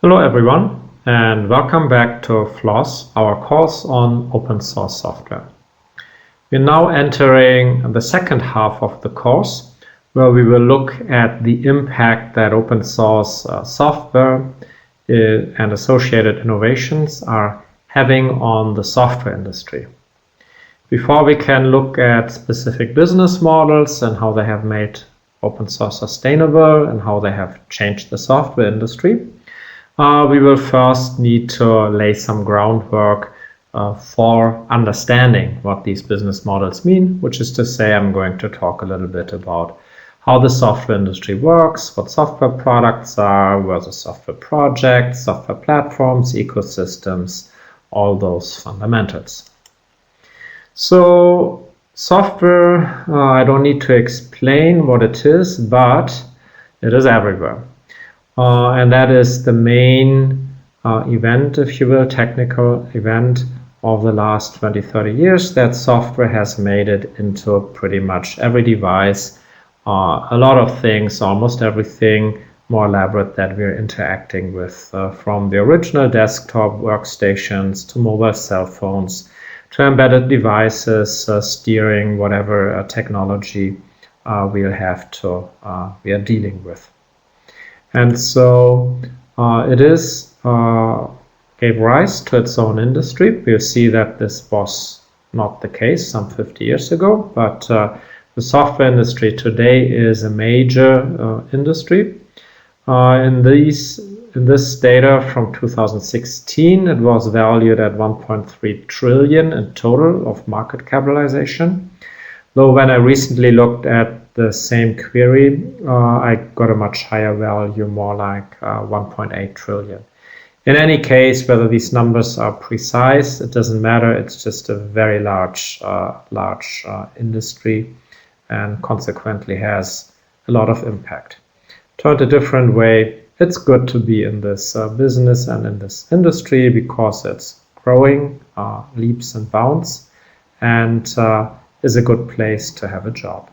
Hello everyone, and welcome back to FLOSS, our course on open source software. We're now entering the second half of the course, where we will look at the impact that open source software and associated innovations are having on the software industry. Before we can look at specific business models and how they have made open source sustainable and how they have changed the software industry, we will first need to lay some groundwork for understanding what these business models mean, which is to say I'm going to talk a little bit about how the software industry works, what software products are, versus software projects, software platforms, ecosystems, all those fundamentals. So software, I don't need to explain what it is, but it is everywhere. And that is the main event, if you will, technical event of the last 20-30 years, that software has made it into pretty much every device, a lot of things, almost everything more elaborate that we're interacting with, from the original desktop workstations to mobile cell phones to embedded devices, steering whatever technology we are dealing with. And so it gave rise to its own industry. We'll see that this was not the case some 50 years ago, but the software industry today is a major industry. In this data from 2016, it was valued at 1.3 trillion in total of market capitalization. Though when I recently looked at the same query, I got a much higher value, more like 1.8 trillion. In any case, whether these numbers are precise, it doesn't matter. It's just a very large industry and consequently has a lot of impact. Turned a different way, it's good to be in this business and in this industry because it's growing leaps and bounds and is a good place to have a job.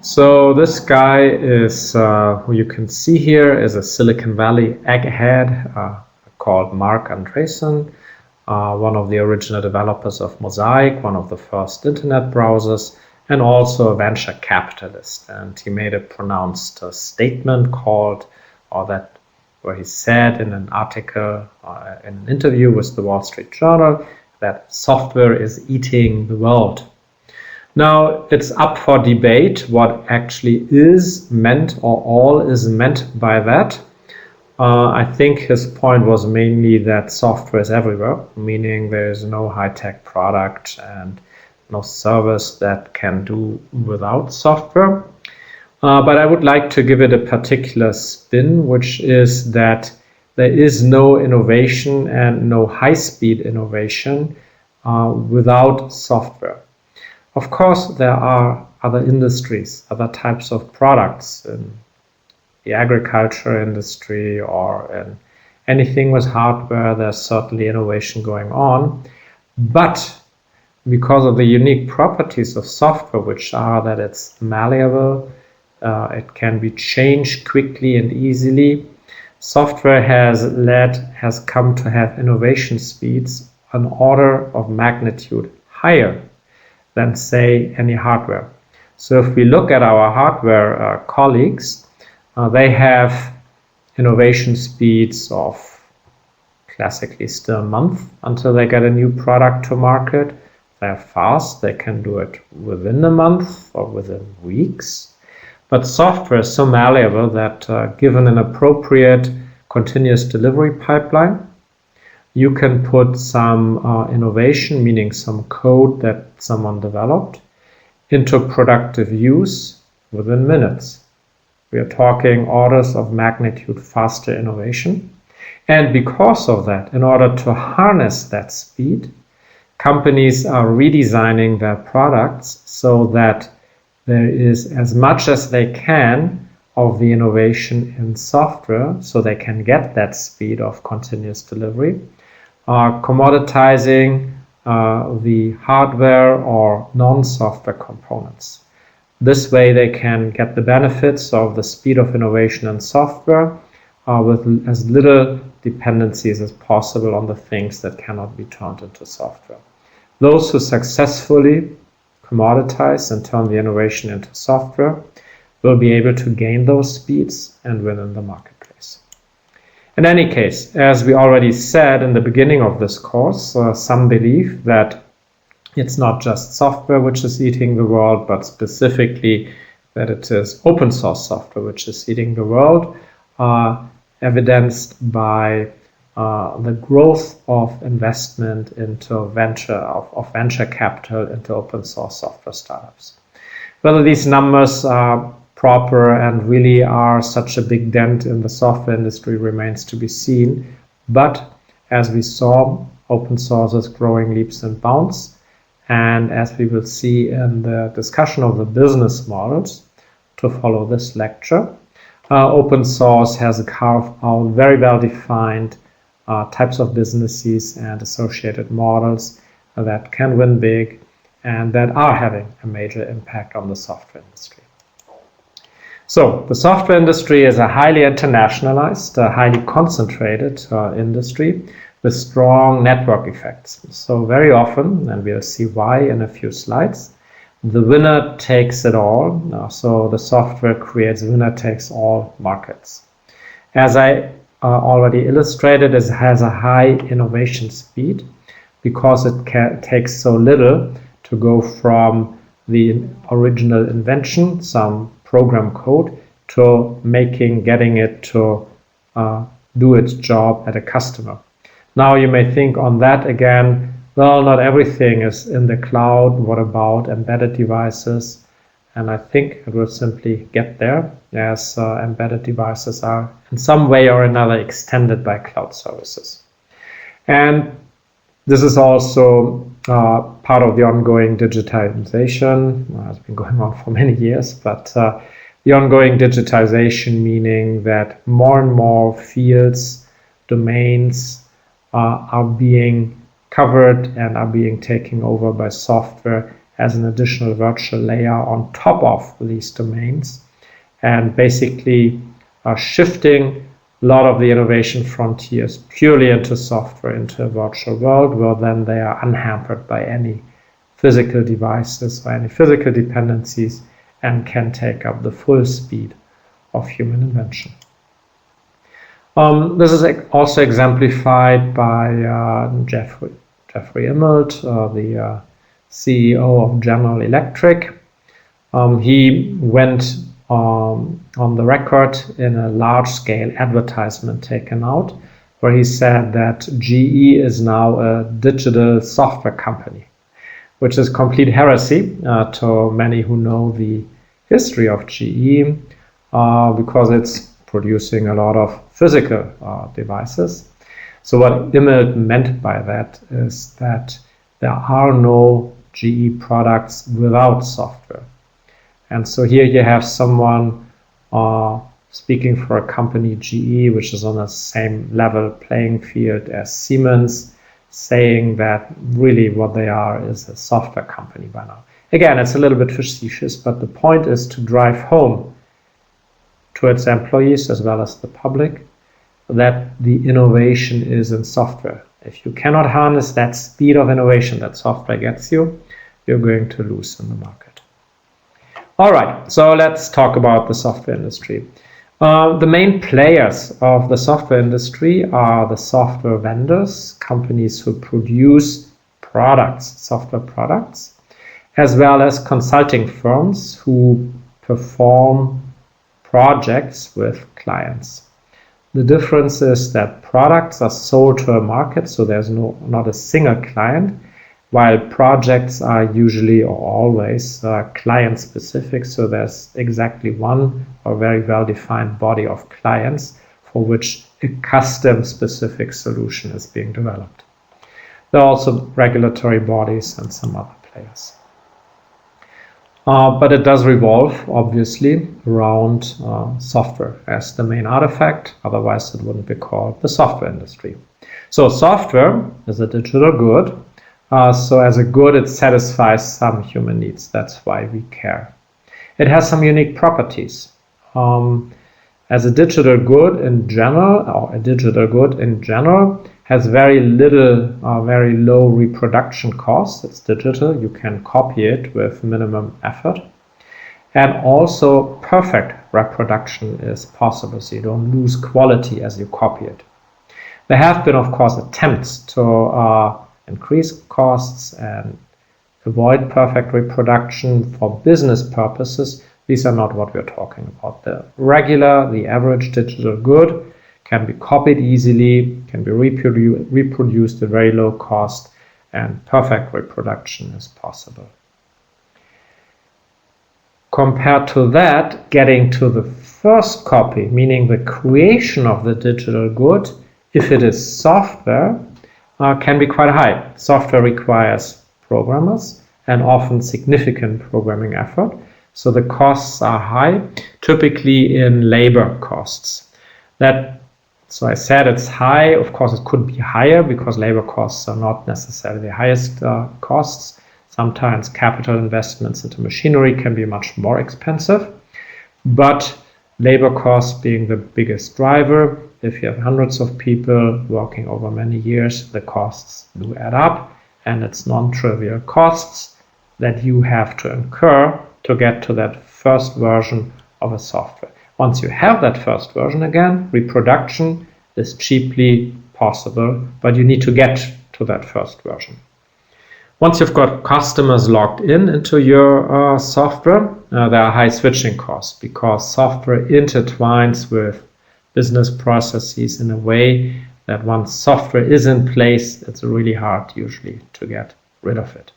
So this guy is, who you can see here, is a Silicon Valley egghead called Marc Andreessen, one of the original developers of Mosaic, one of the first internet browsers, and also a venture capitalist. And he made a pronounced statement where he said in an article, in an interview with the Wall Street Journal, that software is eating the world. Now, it's up for debate what actually is meant or all is meant by that. I think his point was mainly that software is everywhere, meaning there is no high-tech product and no service that can do without software. But I would like to give it a particular spin, which is that there is no innovation and no high-speed innovation without software. Of course, there are other industries, other types of products in the agriculture industry or in anything with hardware. There's certainly innovation going on. But because of the unique properties of software, which are that it's malleable, it can be changed quickly and easily, software has come to have innovation speeds an order of magnitude higher than, say, any hardware. So if we look at our hardware colleagues, they have innovation speeds of classically still a month until they get a new product to market. They're fast, they can do it within a month or within weeks. But software is so malleable that given an appropriate continuous delivery pipeline, you can put some innovation, meaning some code that someone developed, into productive use within minutes. We are talking orders of magnitude faster innovation. And because of that, in order to harness that speed, companies are redesigning their products so that there is as much as they can of the innovation in software so they can get that speed of continuous delivery, commoditizing the hardware or non-software components. This way they can get the benefits of the speed of innovation in software with as little dependencies as possible on the things that cannot be turned into software. Those who successfully commoditize and turn the innovation into software will be able to gain those speeds and win in the marketplace. In any case, as we already said in the beginning of this course, some believe that it's not just software which is eating the world, but specifically that it is open source software which is eating the world, evidenced by the growth of investment into venture capital into open source software startups. Whether these numbers are proper and really are such a big dent in the software industry remains to be seen, but as we saw, open source is growing leaps and bounds, and as we will see in the discussion of the business models to follow this lecture, open source has carved out very well-defined types of businesses and associated models that can win big and that are having a major impact on the software industry. So the software industry is a highly internationalized, highly concentrated industry with strong network effects. So very often, and we'll see why in a few slides, the winner takes it all. So the software creates winner-takes-all markets. As I already illustrated, it has a high innovation speed because it takes so little to go from the original invention, some program code, to getting it to do its job at a customer. Now you may think on that again, well, not everything is in the cloud. What about embedded devices? And I think it will simply get there as embedded devices are in some way or another extended by cloud services. And this is also part of the ongoing digitization. It's been going on for many years, but the ongoing digitization meaning that more and more fields, domains are being covered and are being taken over by software as an additional virtual layer on top of these domains, and basically shifting a lot of the innovation frontiers purely into software, into a virtual world where then they are unhampered by any physical devices or any physical dependencies and can take up the full speed of human invention. This is also exemplified by Jeffrey Immelt, the CEO of General Electric. He went on the record in a large-scale advertisement taken out where he said that GE is now a digital software company, which is complete heresy to many who know the history of GE because it's producing a lot of physical devices. So what Immelt meant by that is that there are no GE products without software. And so here you have someone speaking for a company, GE, which is on the same level playing field as Siemens, saying that really what they are is a software company by now. Again, it's a little bit facetious, but the point is to drive home to its employees as well as the public that the innovation is in software. If you cannot harness that speed of innovation that software gets you, you're going to lose in the market. All right, so let's talk about the software industry. The main players of the software industry are the software vendors, companies who produce products, software products, as well as consulting firms who perform projects with clients. The difference is that products are sold to a market, so there's not a single client, while projects are usually or always client specific, so there's exactly one or very well-defined body of clients for which a custom specific solution is being developed. There are also regulatory bodies and some other players. But it does revolve, obviously, around software as the main artifact. Otherwise, it wouldn't be called the software industry. So software is a digital good. So as a good, it satisfies some human needs. That's why we care. It has some unique properties. as a digital good in general, or a digital good in general, has very low reproduction costs. It's digital, you can copy it with minimum effort. And also perfect reproduction is possible, so you don't lose quality as you copy it. There have been, of course, attempts to increase costs and avoid perfect reproduction for business purposes. These are not what we're talking about. The average digital good can be copied easily, can be reproduced at very low cost, and perfect reproduction is possible. Compared to that, getting to the first copy, meaning the creation of the digital good, if it is software, can be quite high. Software requires programmers and often significant programming effort, so the costs are high, typically in labor costs. So I said it's high. Of course, it could be higher because labor costs are not necessarily the highest costs. Sometimes capital investments into machinery can be much more expensive, but labor costs being the biggest driver, if you have hundreds of people working over many years, the costs do add up, and it's non-trivial costs that you have to incur to get to that first version of a software. Once you have that first version, again, reproduction is cheaply possible, but you need to get to that first version. Once you've got customers logged into your software, there are high switching costs because software intertwines with business processes in a way that once software is in place, it's really hard usually to get rid of it.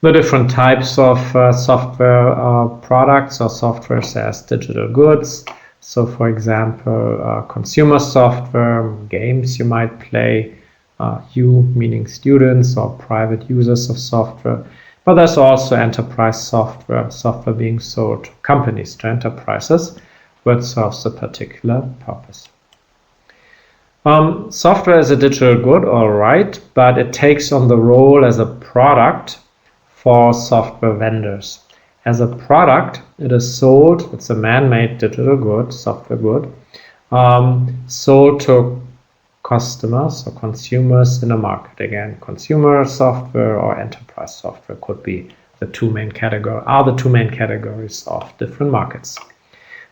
The different types of software products or software SaaS digital goods. So for example, consumer software, games you might play, you meaning students or private users of software, but there's also enterprise software being sold to companies, to enterprises, which serves a particular purpose. Software is a digital good, all right, but it takes on the role as a product for software vendors. As a product, it is sold, it's a man-made digital good, software good, sold to customers or consumers in a market. Again, consumer software or enterprise software could be the two main categories of different markets.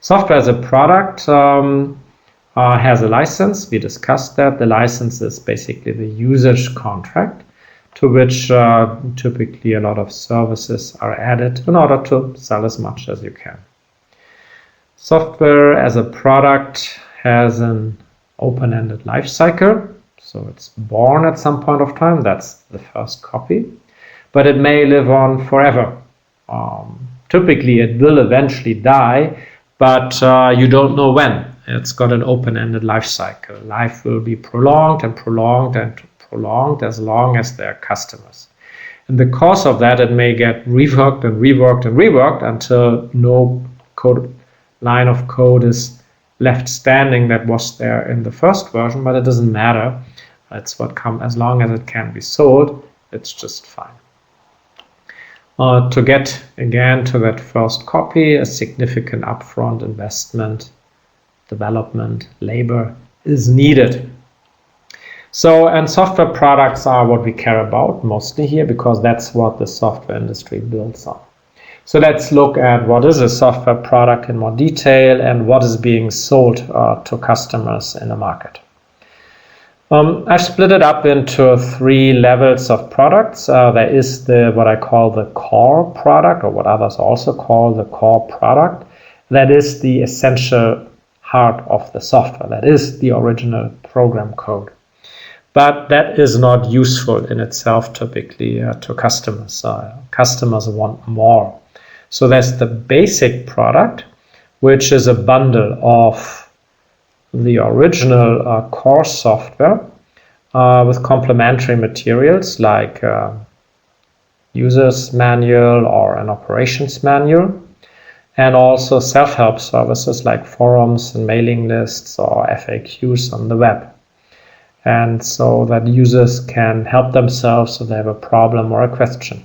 Software as a product has a license. We discussed that. The license is basically the usage contract to which typically a lot of services are added in order to sell as much as you can. Software as a product has an open-ended life cycle, so it's born at some point of time, that's the first copy, but it may live on forever. Typically it will eventually die, but you don't know when. It's got an open-ended life cycle. Life will be prolonged and prolonged and prolonged as long as there are customers. In the course of that, it may get reworked and reworked and reworked until no line of code is left standing that was there in the first version, but it doesn't matter. It's what comes, as long as it can be sold, it's just fine. To get again to that first copy, a significant upfront investment, development, labor is needed. So, and software products are what we care about mostly here because that's what the software industry builds on. So let's look at what is a software product in more detail and what is being sold to customers in the market. I've split it up into 3 levels of products. There is what I call the core product, or what others also call the core product. That is the essential heart of the software. That is the original program code. But that is not useful in itself typically to customers. Customers want more. So there's the basic product, which is a bundle of the original core software with complementary materials like user's manual or an operations manual, and also self-help services like forums and mailing lists or FAQs on the web. And so that users can help themselves if they have a problem or a question.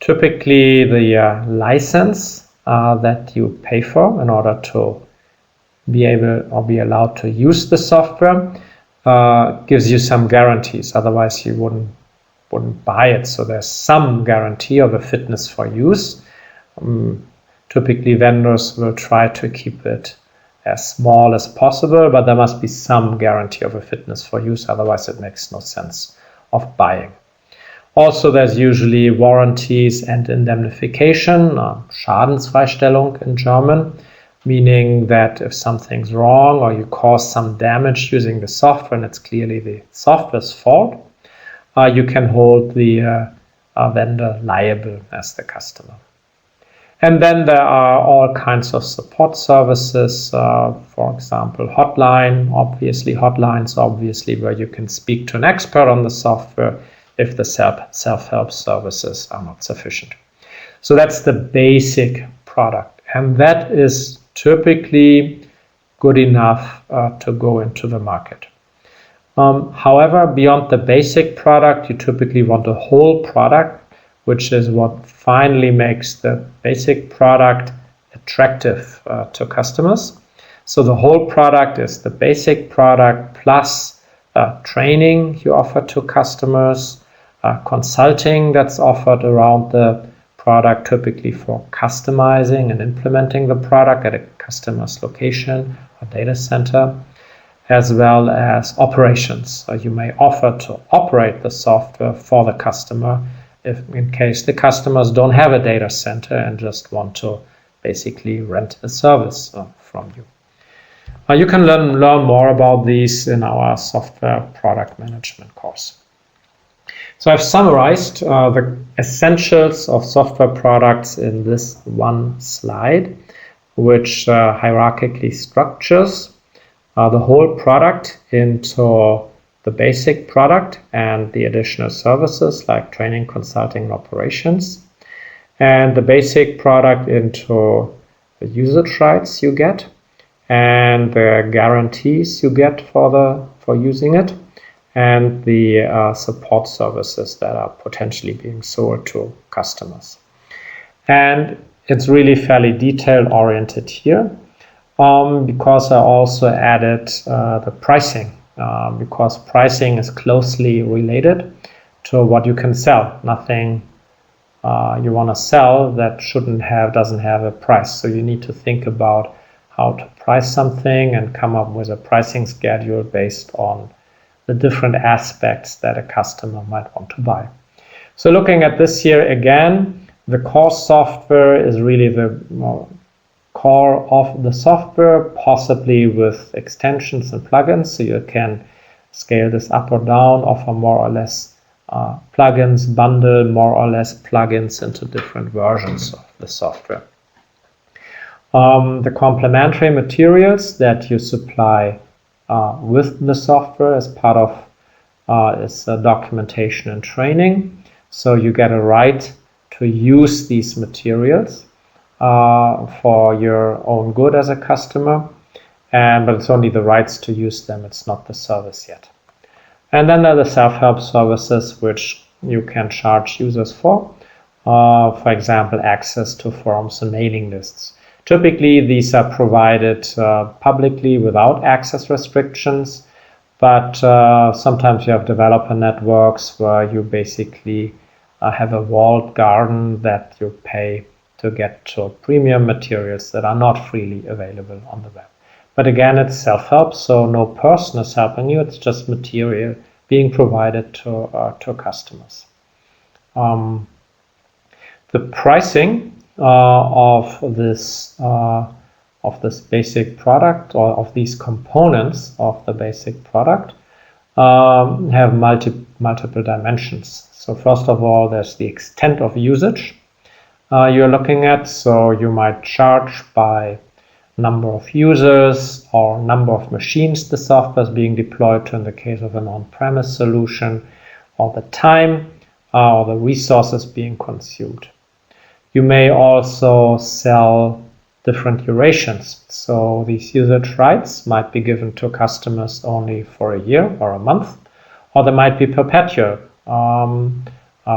Typically, the license that you pay for in order to be able or be allowed to use the software, gives you some guarantees. Otherwise, you wouldn't buy it. So there's some guarantee of a fitness for use. Typically, vendors will try to keep it as small as possible, but there must be some guarantee of a fitness for use. Otherwise, it makes no sense of buying. Also, there's usually warranties and indemnification, Schadensfreistellung in German, meaning that if something's wrong or you cause some damage using the software and it's clearly the software's fault, you can hold the vendor liable as the customer. And then there are all kinds of support services, for example, hotlines, obviously, where you can speak to an expert on the software if the self-help services are not sufficient. So that's the basic product, and that is typically good enough to go into the market. However, beyond the basic product, you typically want a whole product, which is what finally makes the basic product attractive to customers. So the whole product is the basic product plus training you offer to customers, consulting that's offered around the product, typically for customizing and implementing the product at a customer's location or data center, as well as operations. So you may offer to operate the software for the customer if in case the customers don't have a data center and just want to basically rent a service from you. You can learn more about these in our software product management course. So I've summarized the essentials of software products in this one slide, which hierarchically structures the whole product into the basic product and the additional services like training, consulting, and operations, and the basic product into the usage rights you get and the guarantees you get for using it, and the support services that are potentially being sold to customers. And it's really fairly detail oriented here because I also added the pricing. Because pricing is closely related to what you can sell. Nothing you want to sell that doesn't have a price. So you need to think about how to price something and come up with a pricing schedule based on the different aspects that a customer might want to buy. So looking at this here again, the core software is really the core of the software, possibly with extensions and plugins, so you can scale this up or down, offer more or less plugins, bundle more or less plugins into different versions of the software. The complementary materials that you supply with the software as part of is documentation and training, so you get a right to use these materials for your own good as a customer, but it's only the rights to use them, it's not the service yet. And then there are the self-help services which you can charge users for example, access to forums and mailing lists. Typically, these are provided publicly without access restrictions, but sometimes you have developer networks where you basically have a walled garden that you pay to get to premium materials that are not freely available on the web. But again, it's self-help, so no person is helping you, it's just material being provided to customers. The pricing of this basic product, or of these components of the basic product, have multiple dimensions. So first of all, there's the extent of usage you're looking at. So you might charge by number of users or number of machines the software is being deployed to in the case of an on-premise solution, or the time or the resources being consumed. You may also sell different durations. So these usage rights might be given to customers only for a year or a month, or they might be perpetual.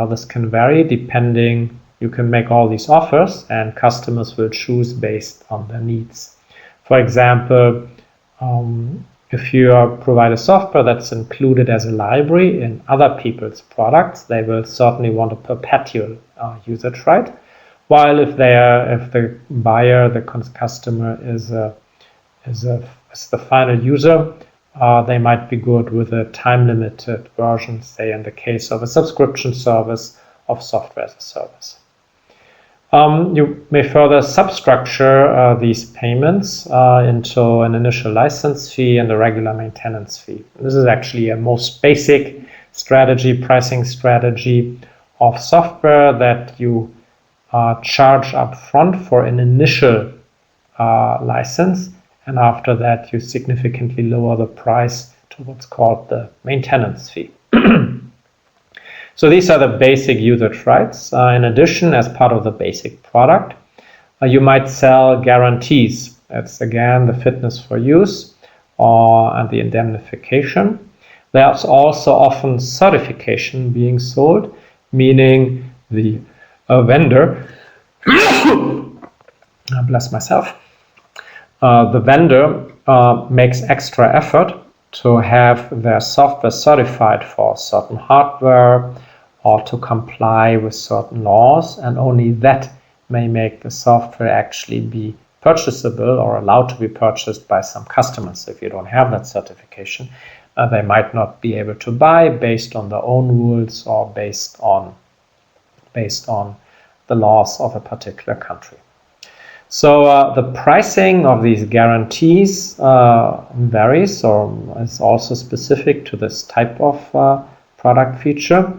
This can vary depending you can make all these offers and customers will choose based on their needs. For example, if you provide a software that's included as a library in other people's products, they will certainly want a perpetual usage right. While if the buyer, the customer is the final user, they might be good with a time-limited version, say in the case of a subscription service of software as a service. You may further substructure these payments into an initial license fee and a regular maintenance fee. This is actually a most basic strategy, pricing strategy of software that you charge up front for an initial license, and after that you significantly lower the price to what's called the maintenance fee. So these are the basic usage rights. In addition, as part of the basic product, you might sell guarantees. That's again the fitness for use and the indemnification. There's also often certification being sold, meaning the vendor, bless myself, the vendor makes extra effort to have their software certified for certain hardware or to comply with certain laws, and only that may make the software actually be purchasable or allowed to be purchased by some customers. If you don't have that certification, they might not be able to buy based on their own rules or based on the laws of a particular country. So the pricing of these guarantees varies or is also specific to this type of product feature.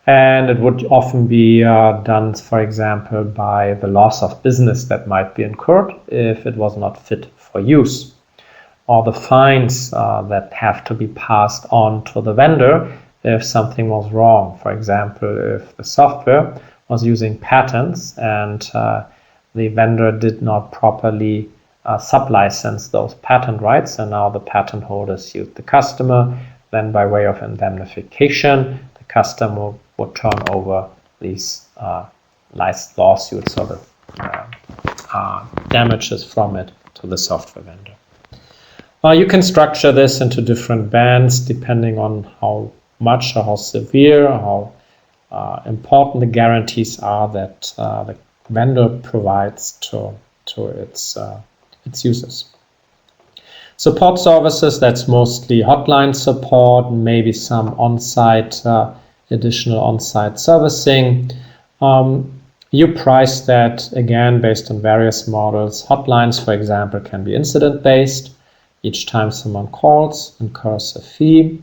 And it would often be done, for example, by the loss of business that might be incurred if it was not fit for use, or the fines that have to be passed on to the vendor if something was wrong. For example, if the software was using patents and the vendor did not properly sublicense those patent rights, and now the patent holder sued the customer, then by way of indemnification, the customer would turn over these lawsuits or the damages from it to the software vendor. You can structure this into different bands depending on how much or how severe, how important the guarantees are that the vendor provides to its users. Support services, that's mostly hotline support, maybe some on-site, additional on-site servicing. You price that again based on various models. Hotlines, for example, can be incident-based. Each time someone calls, incurs a fee.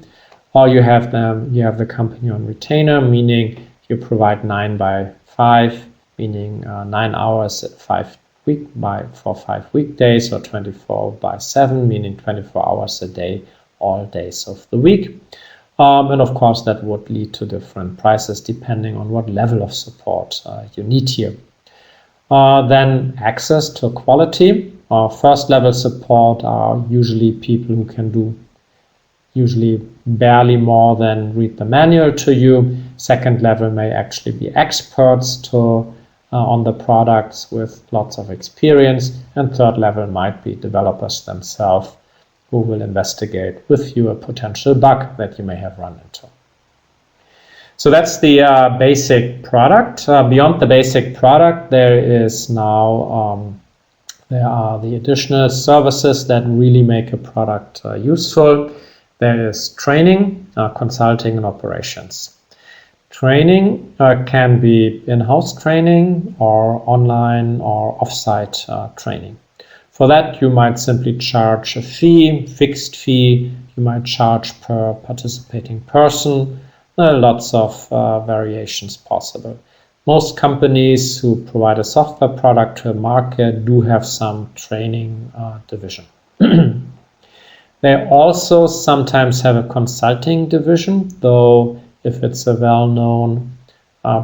Or you have the company on retainer, meaning you provide 9x5, meaning 9 hours for 5 weekdays, or 24/7, meaning 24 hours a day, all days of the week. And of course, that would lead to different prices depending on what level of support you need here. Then access to quality. First level support are usually people who can do usually barely more than read the manual to you. Second level may actually be experts on the products with lots of experience. And third level might be developers themselves who will investigate with you a potential bug that you may have run into. So that's the basic product. Beyond the basic product, there are the additional services that really make a product useful. There is training, consulting, and operations. Training can be in-house training or online or off-site training. For that, you might simply charge a fee, fixed fee. You might charge per participating person. There are lots of variations possible. Most companies who provide a software product to a market do have some training division. They also sometimes have a consulting division, though if it's a well-known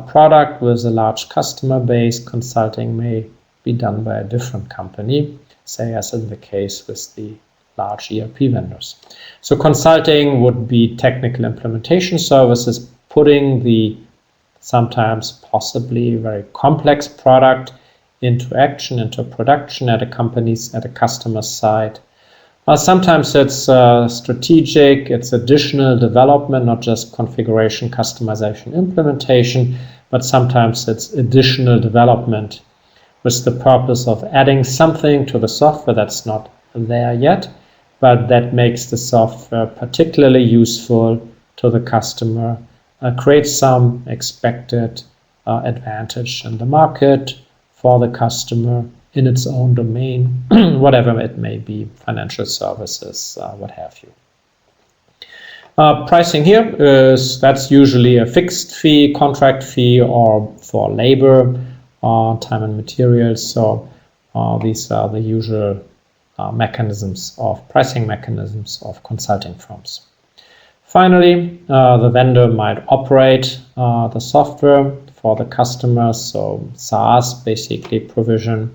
product with a large customer base, consulting may be done by a different company, say as in the case with the large ERP vendors. So consulting would be technical implementation services, putting the sometimes possibly very complex product into action, into production at a customer side. Sometimes it's strategic, it's additional development, not just configuration, customization, implementation, but sometimes it's additional development with the purpose of adding something to the software that's not there yet, but that makes the software particularly useful to the customer, creates some expected advantage in the market for the customer in its own domain, whatever it may be, financial services, what have you. Pricing here that's usually a fixed fee, contract fee, or for labor, time and materials. So these are the usual pricing mechanisms of consulting firms. Finally, the vendor might operate the software for the customer, so SaaS, basically provision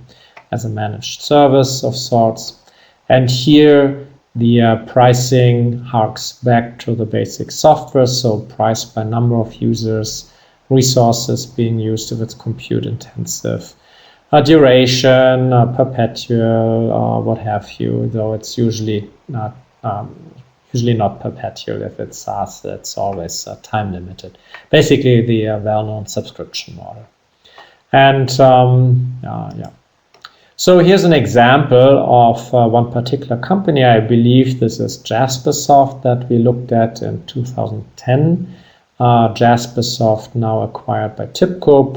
as a managed service of sorts. And here the pricing harks back to the basic software, so price by number of users, resources being used if it's compute intensive, duration, perpetual, what have you, though it's usually not perpetual. If it's SaaS, it's always time limited. Basically the well-known subscription model. And so here's an example of one particular company. I believe this is Jaspersoft that we looked at in 2010. Jaspersoft, now acquired by TIBCO,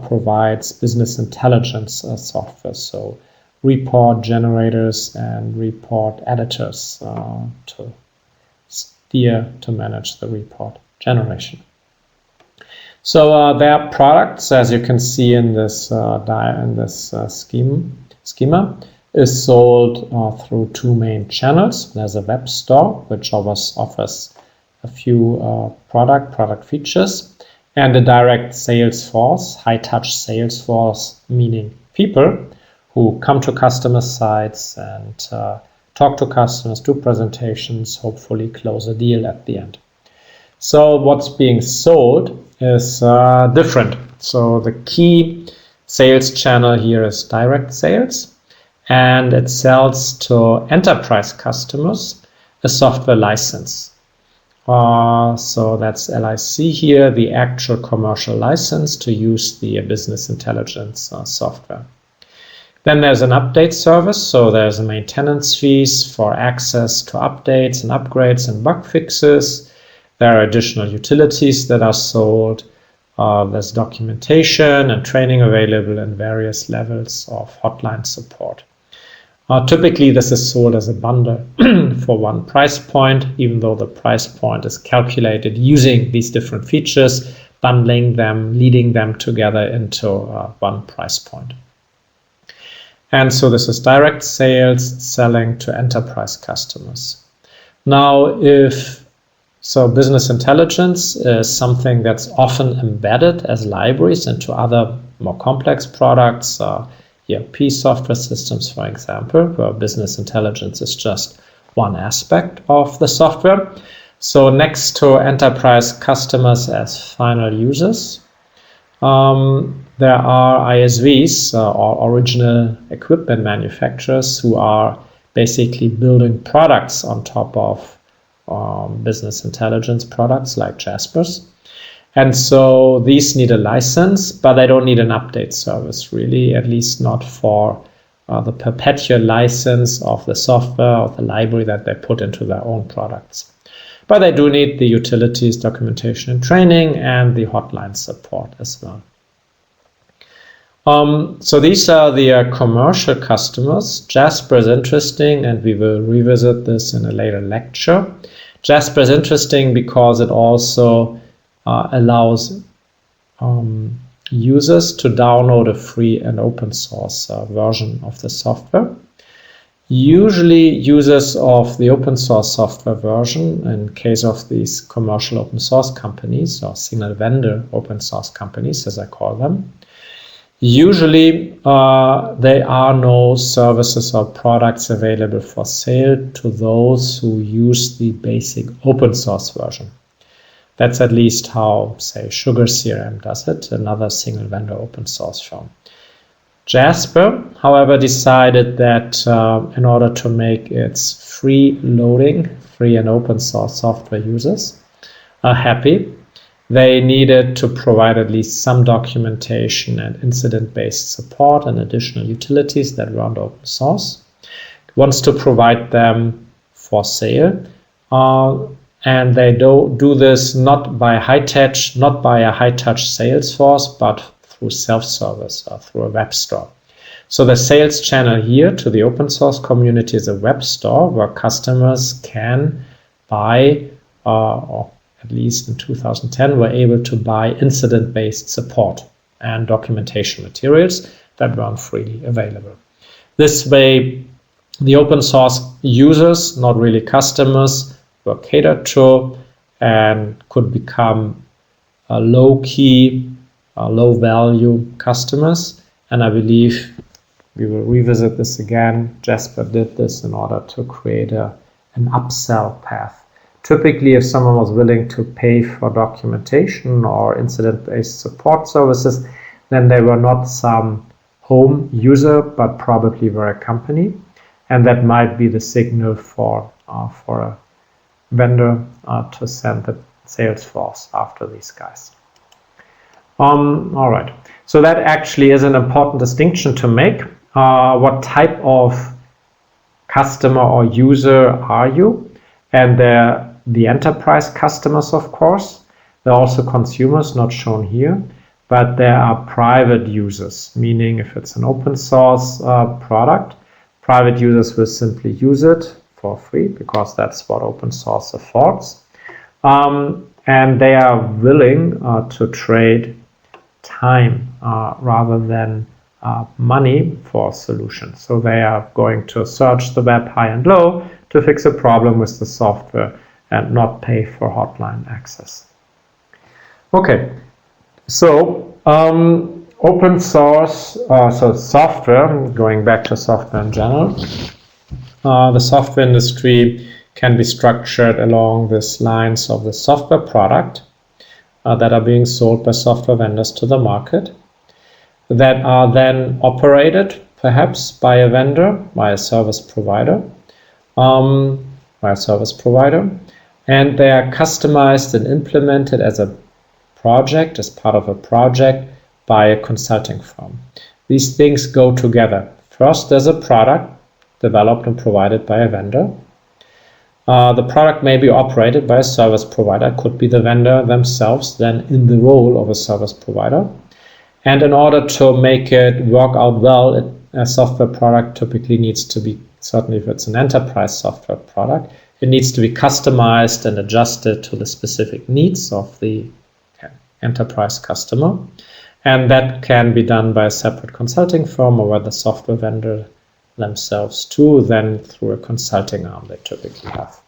provides business intelligence software, so report generators and report editors to manage the report generation. So their products, as you can see in this schema, is sold through two main channels. There's a web store, which offers a few product features, and a direct sales force, high-touch sales force, meaning people who come to customer sites and talk to customers, do presentations, hopefully close a deal at the end. So what's being sold is different. So the key sales channel here is direct sales, and it sells to enterprise customers a software license. So that's LIC here, the actual commercial license to use the business intelligence software. Then there's an update service, so there's a maintenance fees for access to updates and upgrades and bug fixes. There are additional utilities that are sold. There's documentation and training available and various levels of hotline support. Typically, this is sold as a bundle for one price point, even though the price point is calculated using these different features, bundling them, leading them together into one price point. And so this is direct sales selling to enterprise customers. Now, business intelligence is something that's often embedded as libraries into other more complex products, ERP software systems, for example, where business intelligence is just one aspect of the software. So next to enterprise customers as final users, there are ISVs, or original equipment manufacturers, who are basically building products on top of business intelligence products like Jasper's. And so these need a license, but they don't need an update service, really, at least not for the perpetual license of the software or the library that they put into their own products. But they do need the utilities, documentation and training, and the hotline support as well. So these are the commercial customers. Jasper is interesting, and we will revisit this in a later lecture. Jasper is interesting because it also allows users to download a free and open source version of the software. Usually users of the open source software version, in case of these commercial open source companies, or single vendor open source companies as I call them, usually there are no services or products available for sale to those who use the basic open source version. That's at least how, say, Sugar CRM does it, another single vendor open source firm. Jasper, however, decided that in order to make its free loading, free and open source software users happy, they needed to provide at least some documentation and incident-based support and additional utilities that weren't open source. It wants to provide them for sale, and they do this not by a high-touch sales force, but through self-service or through a web store. So the sales channel here to the open source community is a web store where customers can buy, or at least in 2010, were able to buy incident-based support and documentation materials that weren't freely available. This way, the open source users, not really customers, were catered to and could become low-key, low-value customers. And I believe we will revisit this again. Jasper did this in order to create an upsell path. Typically, if someone was willing to pay for documentation or incident-based support services, then they were not some home user, but probably were a company. And that might be the signal for a vendor to send the sales force after these guys. All right, so that actually is an important distinction to make. What type of customer or user are you? And they're the enterprise customers, of course. They're also consumers, not shown here, but there are private users, meaning if it's an open source product, private users will simply use it for free because that's what open source affords. And they are willing to trade time rather than money for solutions. So they are going to search the web high and low to fix a problem with the software and not pay for hotline access. Okay, so open source, so software, going back to software in general, the software industry can be structured along these lines of the software product that are being sold by software vendors to the market, that are then operated perhaps by a vendor, by a service provider, and they are customized and implemented as a project, as part of a project by a consulting firm. These things go together. First, there's a product developed and provided by a vendor. The product may be operated by a service provider, could be the vendor themselves, then in the role of a service provider. And in order to make it work out well, a software product typically needs to be, certainly if it's an enterprise software product, it needs to be customized and adjusted to the specific needs of the enterprise customer. And that can be done by a separate consulting firm or by the software vendor themselves too, then through a consulting arm they typically have.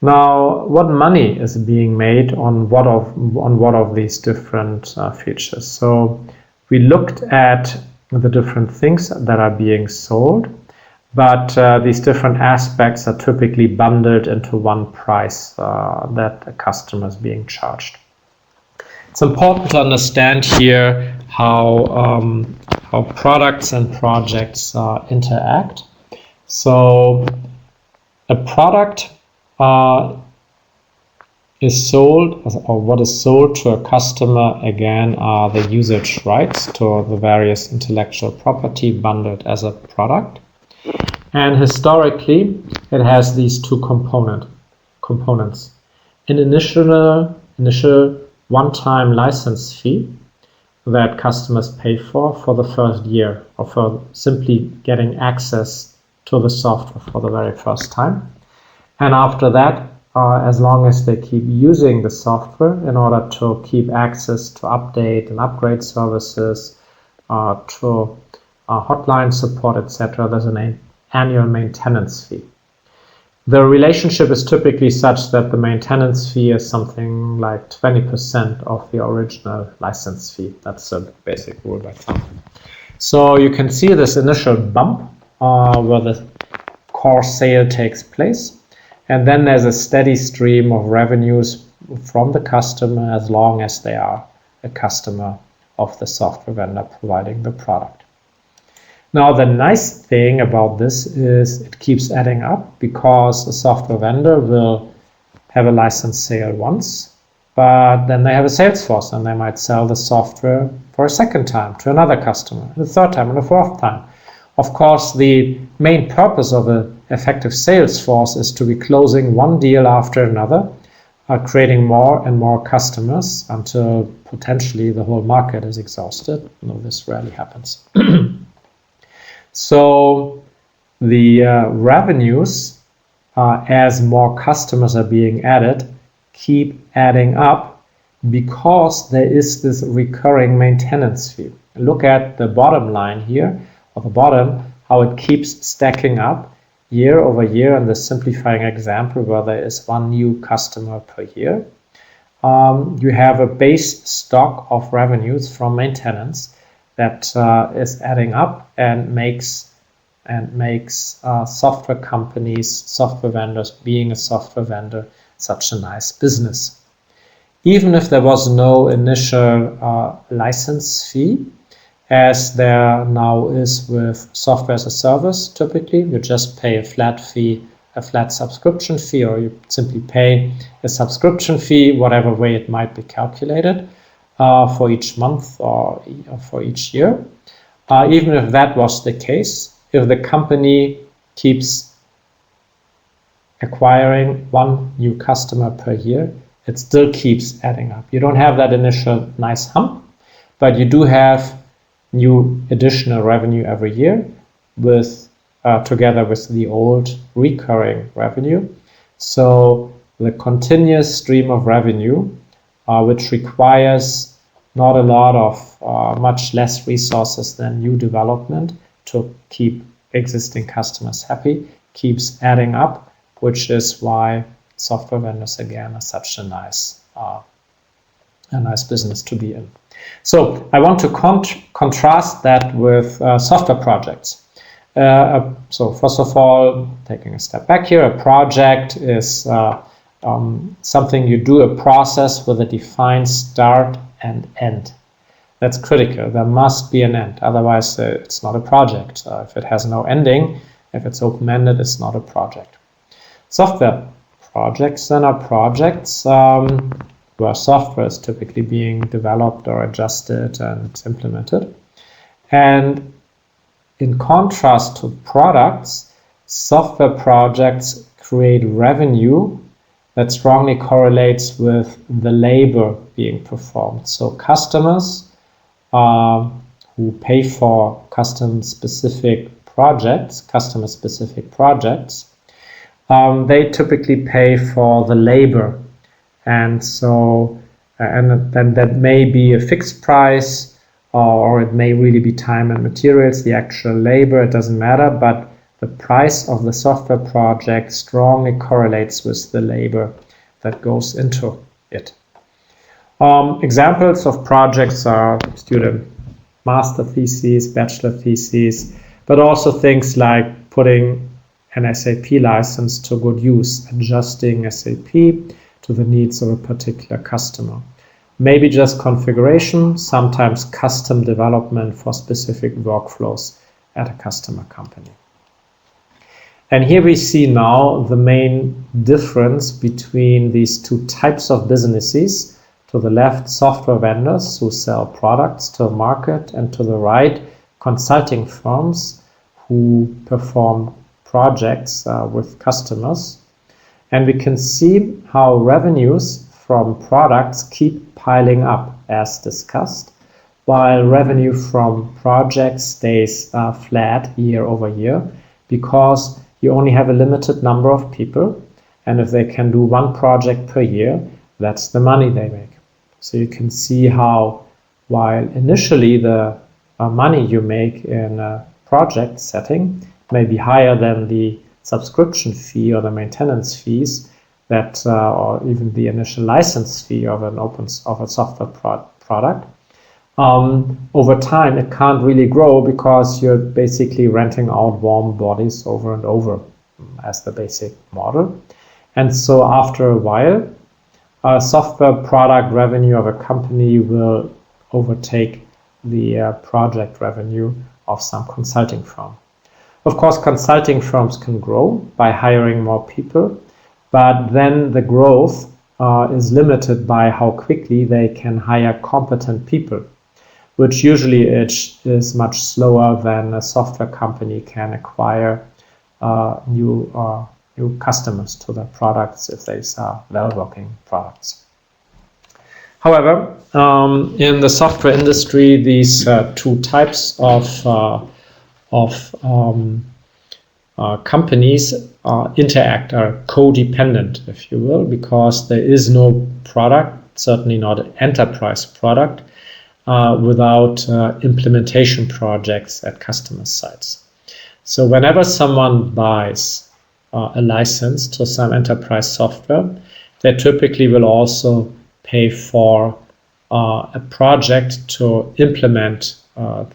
Now, what money is being made on what of these different features? So we looked at the different things that are being sold, but these different aspects are typically bundled into one price that a customer is being charged. It's important to understand here how products and projects interact. So a product is sold, or what is sold to a customer, again, are the usage rights to the various intellectual property bundled as a product. And historically, it has these two components. An initial one-time license fee that customers pay for the first year, or for simply getting access to the software for the very first time. And after that, as long as they keep using the software in order to keep access to update and upgrade services, to hotline support, etc., there's an annual maintenance fee. The relationship is typically such that the maintenance fee is something like 20% of the original license fee. That's a basic rule by thumb. So you can see this initial bump where the core sale takes place. and then there's a steady stream of revenues from the customer as long as they are a customer of the software vendor providing the product. Now, the nice thing about this is it keeps adding up, because a software vendor will have a license sale once, but then they have a sales force and they might sell the software for a second time to another customer, and a third time, and a fourth time. Of course, the main purpose of an effective sales force is to be closing one deal after another, creating more and more customers until potentially the whole market is exhausted. No, this rarely happens. So the revenues, as more customers are being added, keep adding up, because there is this recurring maintenance fee. Look at the bottom line here, or the bottom, how it keeps stacking up year over year in the simplifying example where there is one new customer per year. You have a base stock of revenues from maintenance that is adding up and makes software companies, software vendors, being a software vendor, such a nice business. Even if there was no initial license fee, as there now is with software as a service, typically you just pay a flat fee, a flat subscription fee, or you simply pay a subscription fee, whatever way it might be calculated, for each month or for each year. Even if that was the case, if the company keeps acquiring one new customer per year, it still keeps adding up. You don't have that initial nice hump, but you do have new additional revenue every year with together with the old recurring revenue. So the continuous stream of revenue, which requires not a lot of much less resources than new development to keep existing customers happy, keeps adding up, which is why software vendors again are such a nice business to be in. So I want to contrast that with software projects. So first of all, taking a step back here, a project is something you do, a process with a defined start and end. That's critical. There must be an end. Otherwise, it's not a project. If it has no ending, if it's open-ended, it's not a project. Software projects then are projects where software is typically being developed or adjusted and implemented. And in contrast to products, software projects create revenue that strongly correlates with the labor being performed. So customers who pay for customer-specific projects, they typically pay for the labor. And so, and then that may be a fixed price, or it may really be time and materials, the actual labor, it doesn't matter, but the price of the software project strongly correlates with the labor that goes into it. Examples of projects are student master theses, bachelor theses, but also things like putting an SAP license to good use, adjusting SAP to the needs of a particular customer. Maybe just configuration, sometimes custom development for specific workflows at a customer company. And here we see now the main difference between these two types of businesses. To the left, software vendors who sell products to a market, and to the right, consulting firms who perform projects with customers. And we can see how revenues from products keep piling up as discussed, while revenue from projects stays flat year over year, because you only have a limited number of people, and if they can do one project per year, that's the money they make. So you can see how, while initially the money you make in a project setting may be higher than the subscription fee or the maintenance fees that, or even the initial license fee of a software product, over time it can't really grow because you're basically renting out warm bodies over and over as the basic model. And so after a while, software product revenue of a company will overtake the project revenue of some consulting firm. Of course, consulting firms can grow by hiring more people, but then the growth is limited by how quickly they can hire competent people, which usually is much slower than a software company can acquire new customers to their products if these are well-working products. However, in the software industry, these two types of companies interact, are codependent, if you will, because there is no product, certainly not an enterprise product, without implementation projects at customer sites. So whenever someone buys a license to some enterprise software, they typically will also pay for a project to implement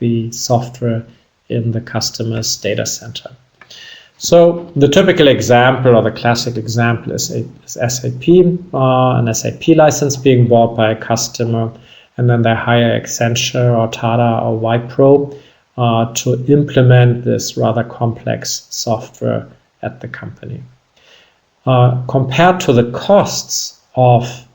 the software in the customer's data center. So the typical example, or the classic example, is SAP, an SAP license being bought by a customer, and then they hire Accenture or Tata or Wipro to implement this rather complex software at the company. Compared to the costs of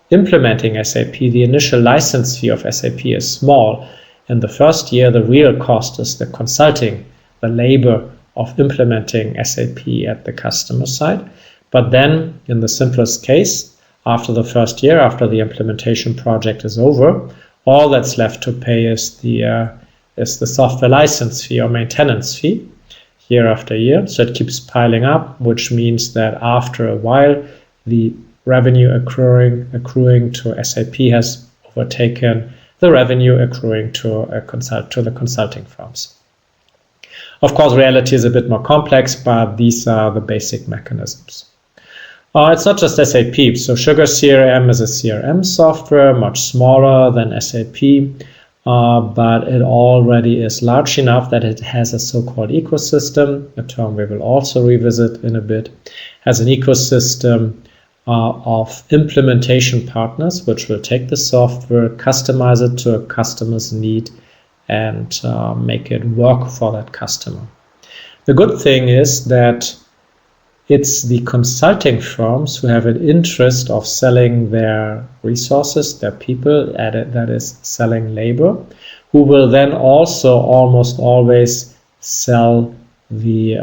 implementing SAP, the initial license fee of SAP is small. In the first year, the real cost is the consulting, the labor of implementing SAP at the customer side. But then, in the simplest case, after the first year, after the implementation project is over, all that's left to pay is the software license fee or maintenance fee year after year. So it keeps piling up, which means that after a while, the revenue accruing to SAP has overtaken the revenue accruing to the consulting firms. Of course, reality is a bit more complex, but these are the basic mechanisms. It's not just SAP. So Sugar CRM is a CRM software, much smaller than SAP, but it already is large enough that it has a so-called ecosystem, a term we will also revisit in a bit, has an ecosystem of implementation partners, which will take the software, customize it to a customer's need, and make it work for that customer. The good thing is that it's the consulting firms who have an interest of selling their resources, their people, that is selling labor, who will then also almost always sell the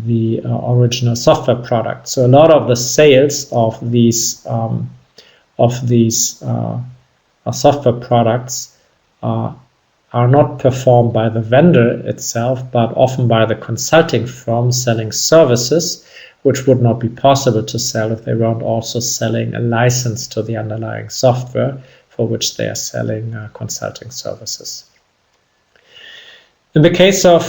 original software product. So a lot of the sales of these software products are not performed by the vendor itself, but often by the consulting firm selling services, which would not be possible to sell if they weren't also selling a license to the underlying software for which they are selling consulting services. In the case of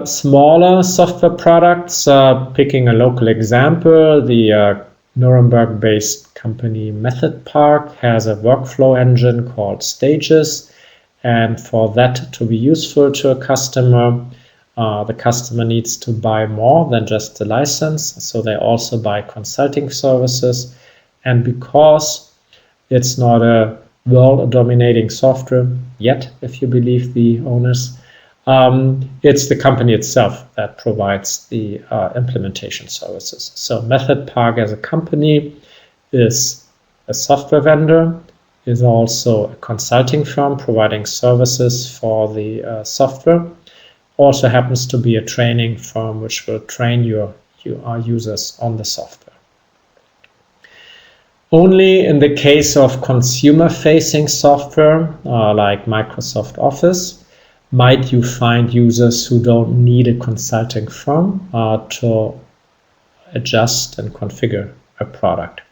smaller software products, picking a local example, the Nuremberg-based company Method Park has a workflow engine called Stages. And for that to be useful to a customer, the customer needs to buy more than just the license. So they also buy consulting services. And because it's not a world-dominating software yet, if you believe the owners, it's the company itself that provides the implementation services. So Method Park as a company is a software vendor, is also a consulting firm providing services for the software. Also happens to be a training firm which will train your users on the software. Only in the case of consumer-facing software like Microsoft Office might you find users who don't need a consulting firm to adjust and configure a product.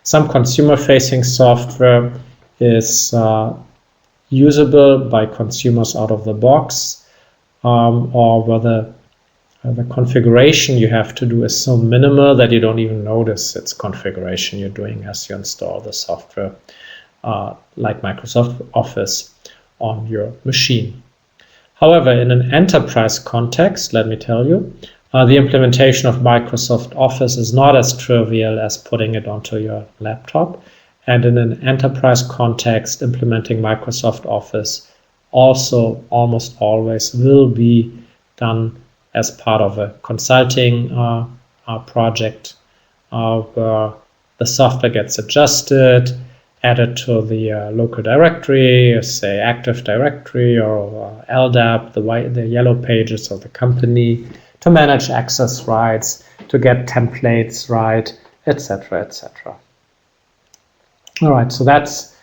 Some consumer-facing software is usable by consumers out of the box, or whether the configuration you have to do is so minimal that you don't even notice its configuration you're doing as you install the software, like Microsoft Office, on your machine. However, in an enterprise context, let me tell you, The implementation of Microsoft Office is not as trivial as putting it onto your laptop. And in an enterprise context, implementing Microsoft Office also almost always will be done as part of a consulting project where the software gets adjusted, added to the local directory, say Active Directory or LDAP, the yellow pages of the company, to manage access rights, to get templates right, etc., etc. All right, so that's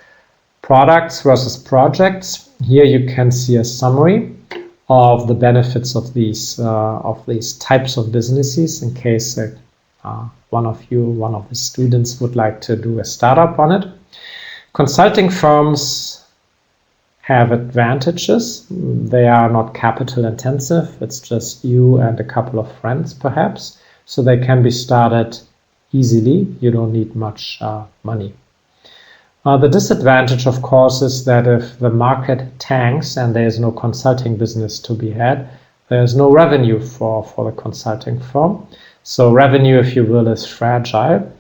products versus projects. Here you can see a summary of the benefits of these types of businesses in case one of the students would like to do a startup on it. Consulting firms have advantages. They are not capital intensive. It's just you and a couple of friends perhaps. So they can be started easily. You don't need much money. The disadvantage, of course, is that if the market tanks and there is no consulting business to be had, there is no revenue for the consulting firm. So revenue, if you will, is fragile.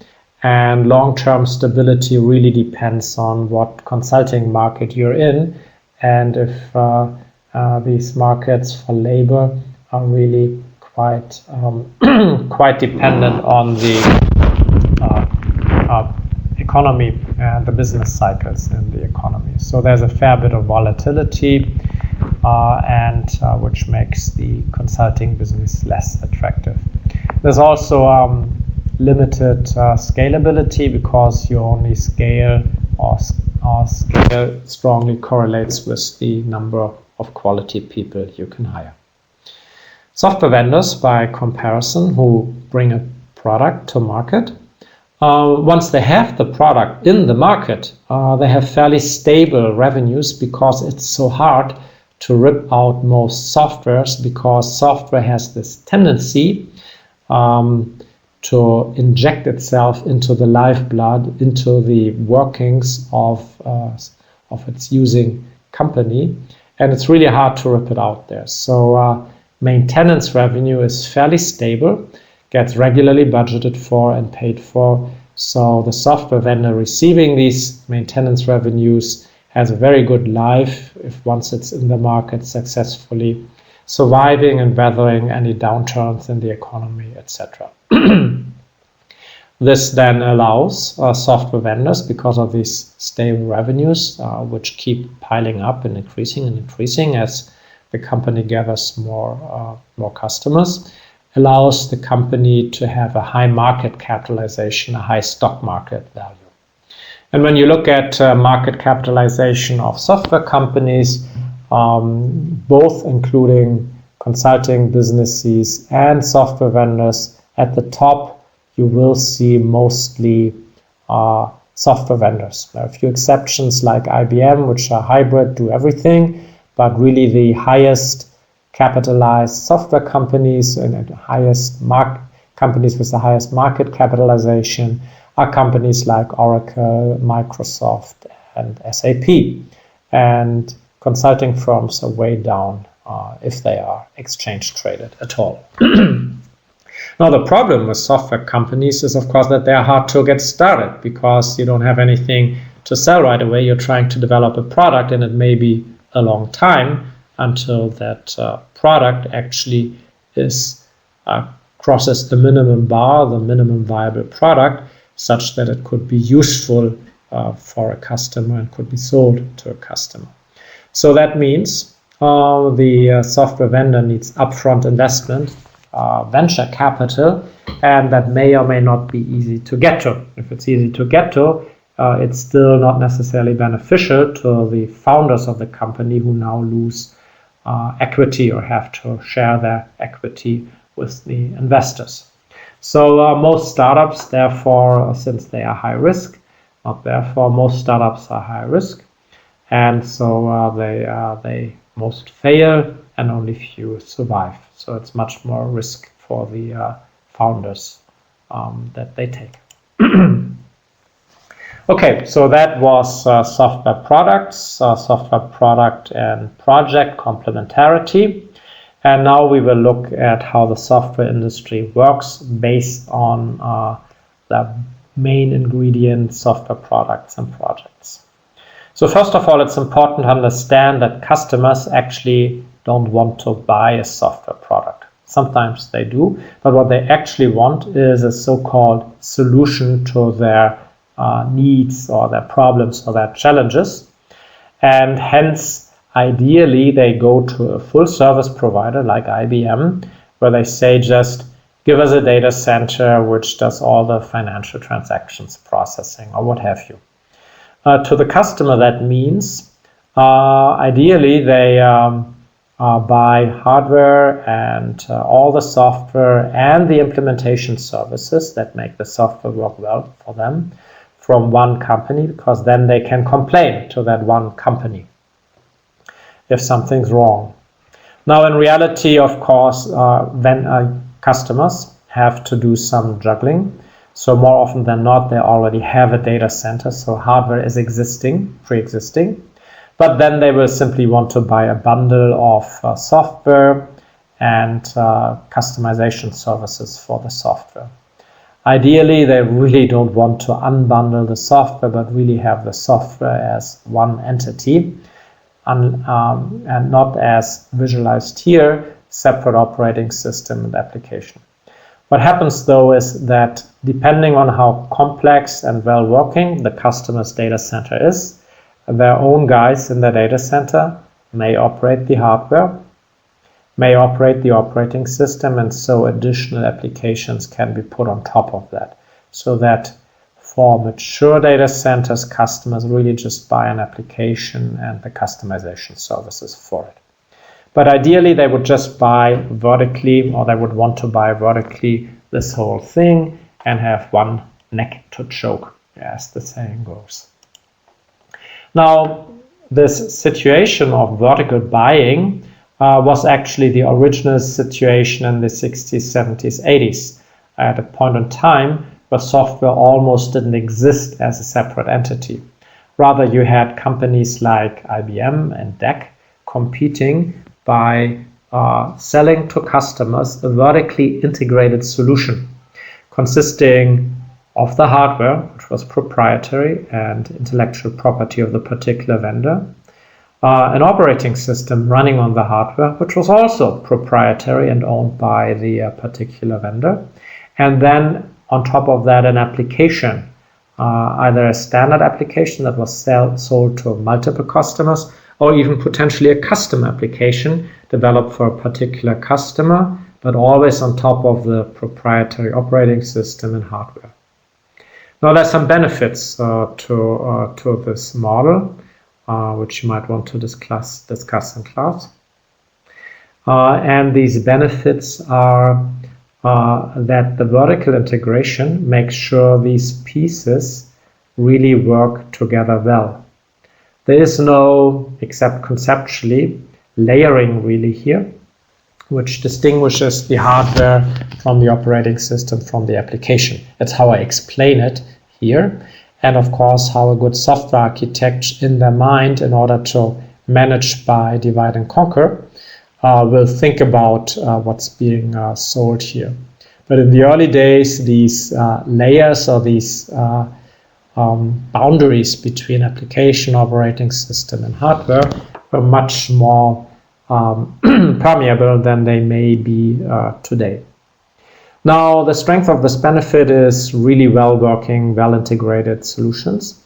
And long-term stability really depends on what consulting market you're in, and if these markets for labor are really quite quite dependent on the economy and the business cycles in the economy. So there's a fair bit of volatility, which makes the consulting business less attractive. There's also limited scalability because you only scale or scale strongly correlates with the number of quality people you can hire. Software vendors, by comparison, who bring a product to market, once they have the product in the market, they have fairly stable revenues because it's so hard to rip out most softwares, because software has this tendency to inject itself into the lifeblood, into the workings of its using company, and it's really hard to rip it out there. So maintenance revenue is fairly stable, gets regularly budgeted for and paid for. So the software vendor receiving these maintenance revenues has a very good life if once it's in the market, successfully surviving and weathering any downturns in the economy, etc. This then allows software vendors, because of these stable revenues, which keep piling up and increasing as the company gathers more customers, allows the company to have a high market capitalization, a high stock market value. And when you look at market capitalization of software companies, both including consulting businesses and software vendors, at the top you will see mostly software vendors. There are a few exceptions like IBM, which are hybrid, do everything, but really the highest capitalized software companies and the highest companies with the highest market capitalization are companies like Oracle, Microsoft, and SAP. And consulting firms are way down if they are exchange traded at all. Now, the problem with software companies is, of course, that they are hard to get started because you don't have anything to sell right away. You're trying to develop a product, and it may be a long time until that product actually crosses the minimum bar, the minimum viable product, such that it could be useful for a customer and could be sold to a customer. So that means the software vendor needs upfront investment, venture capital, and that may or may not be easy to get to. If it's easy to get to, it's still not necessarily beneficial to the founders of the company, who now lose equity or have to share their equity with the investors. So most startups, therefore, since they are high risk, most startups are high risk, and so they most fail and only few survive. So it's much more risk for the founders that they take. Okay, so that was software products, software product and project complementarity. And now we will look at how the software industry works based on the main ingredient software products and projects. So first of all, it's important to understand that customers actually don't want to buy a software product. Sometimes they do, but what they actually want is a so-called solution to their needs or their problems or their challenges. And hence, ideally, they go to a full service provider like IBM, where they say just give us a data center which does all the financial transactions processing or what have you. To the customer, that means ideally they buy hardware and all the software and the implementation services that make the software work well for them from one company, because then they can complain to that one company if something's wrong. Now, in reality, of course, customers have to do some juggling. So more often than not, they already have a data center, so hardware is pre-existing. But then they will simply want to buy a bundle of software and customization services for the software. Ideally, they really don't want to unbundle the software, but really have the software as one entity and not as visualized here, separate operating system and application. What happens though is that depending on how complex and well working the customer's data center is, their own guys in the data center may operate the hardware, may operate the operating system, and so additional applications can be put on top of that. So that for mature data centers, customers really just buy an application and the customization services for it. But ideally, they would just buy vertically, or they would want to buy vertically this whole thing and have one neck to choke, as the saying goes. Now, this situation of vertical buying was actually the original situation in the 60s, 70s, 80s, at a point in time where software almost didn't exist as a separate entity. Rather, you had companies like IBM and DEC competing by selling to customers a vertically integrated solution consisting of the hardware, which was proprietary and intellectual property of the particular vendor, an operating system running on the hardware, which was also proprietary and owned by the particular vendor, and then on top of that an application, either a standard application that was sold to multiple customers, or even potentially a custom application developed for a particular customer, but always on top of the proprietary operating system and hardware. Now, there's some benefits to this model, which you might want to discuss in class. And these benefits are that the vertical integration makes sure these pieces really work together well. There is no, except conceptually, layering really here, which distinguishes the hardware from the operating system from the application. That's how I explain it here. And of course, how a good software architect in their mind, in order to manage by divide and conquer, will think about what's being sold here. But in the early days, these layers or these boundaries between application, operating system, and hardware were much more permeable than they may be today. Now, the strength of this benefit is really well-working, well-integrated solutions.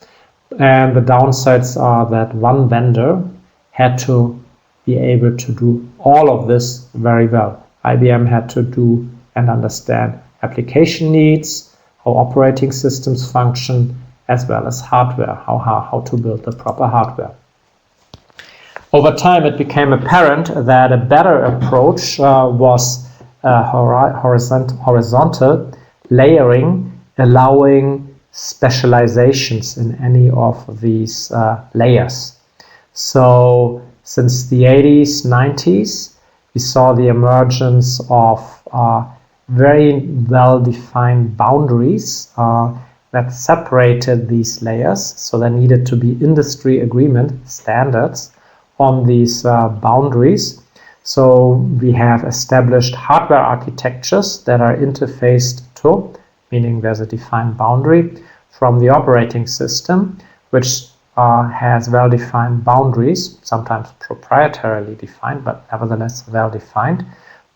And the downsides are that one vendor had to be able to do all of this very well. IBM had to do and understand application needs, how operating systems function, as well as hardware, how to build the proper hardware. Over time, it became apparent that a better approach was horizontal layering, allowing specializations in any of these layers. So since the 80s, 90s, we saw the emergence of very well-defined boundaries that separated these layers. So there needed to be industry agreement standards on these boundaries, So we have established hardware architectures that are interfaced to, meaning there's a defined boundary from the operating system, which has well-defined boundaries, sometimes proprietarily defined, but nevertheless well-defined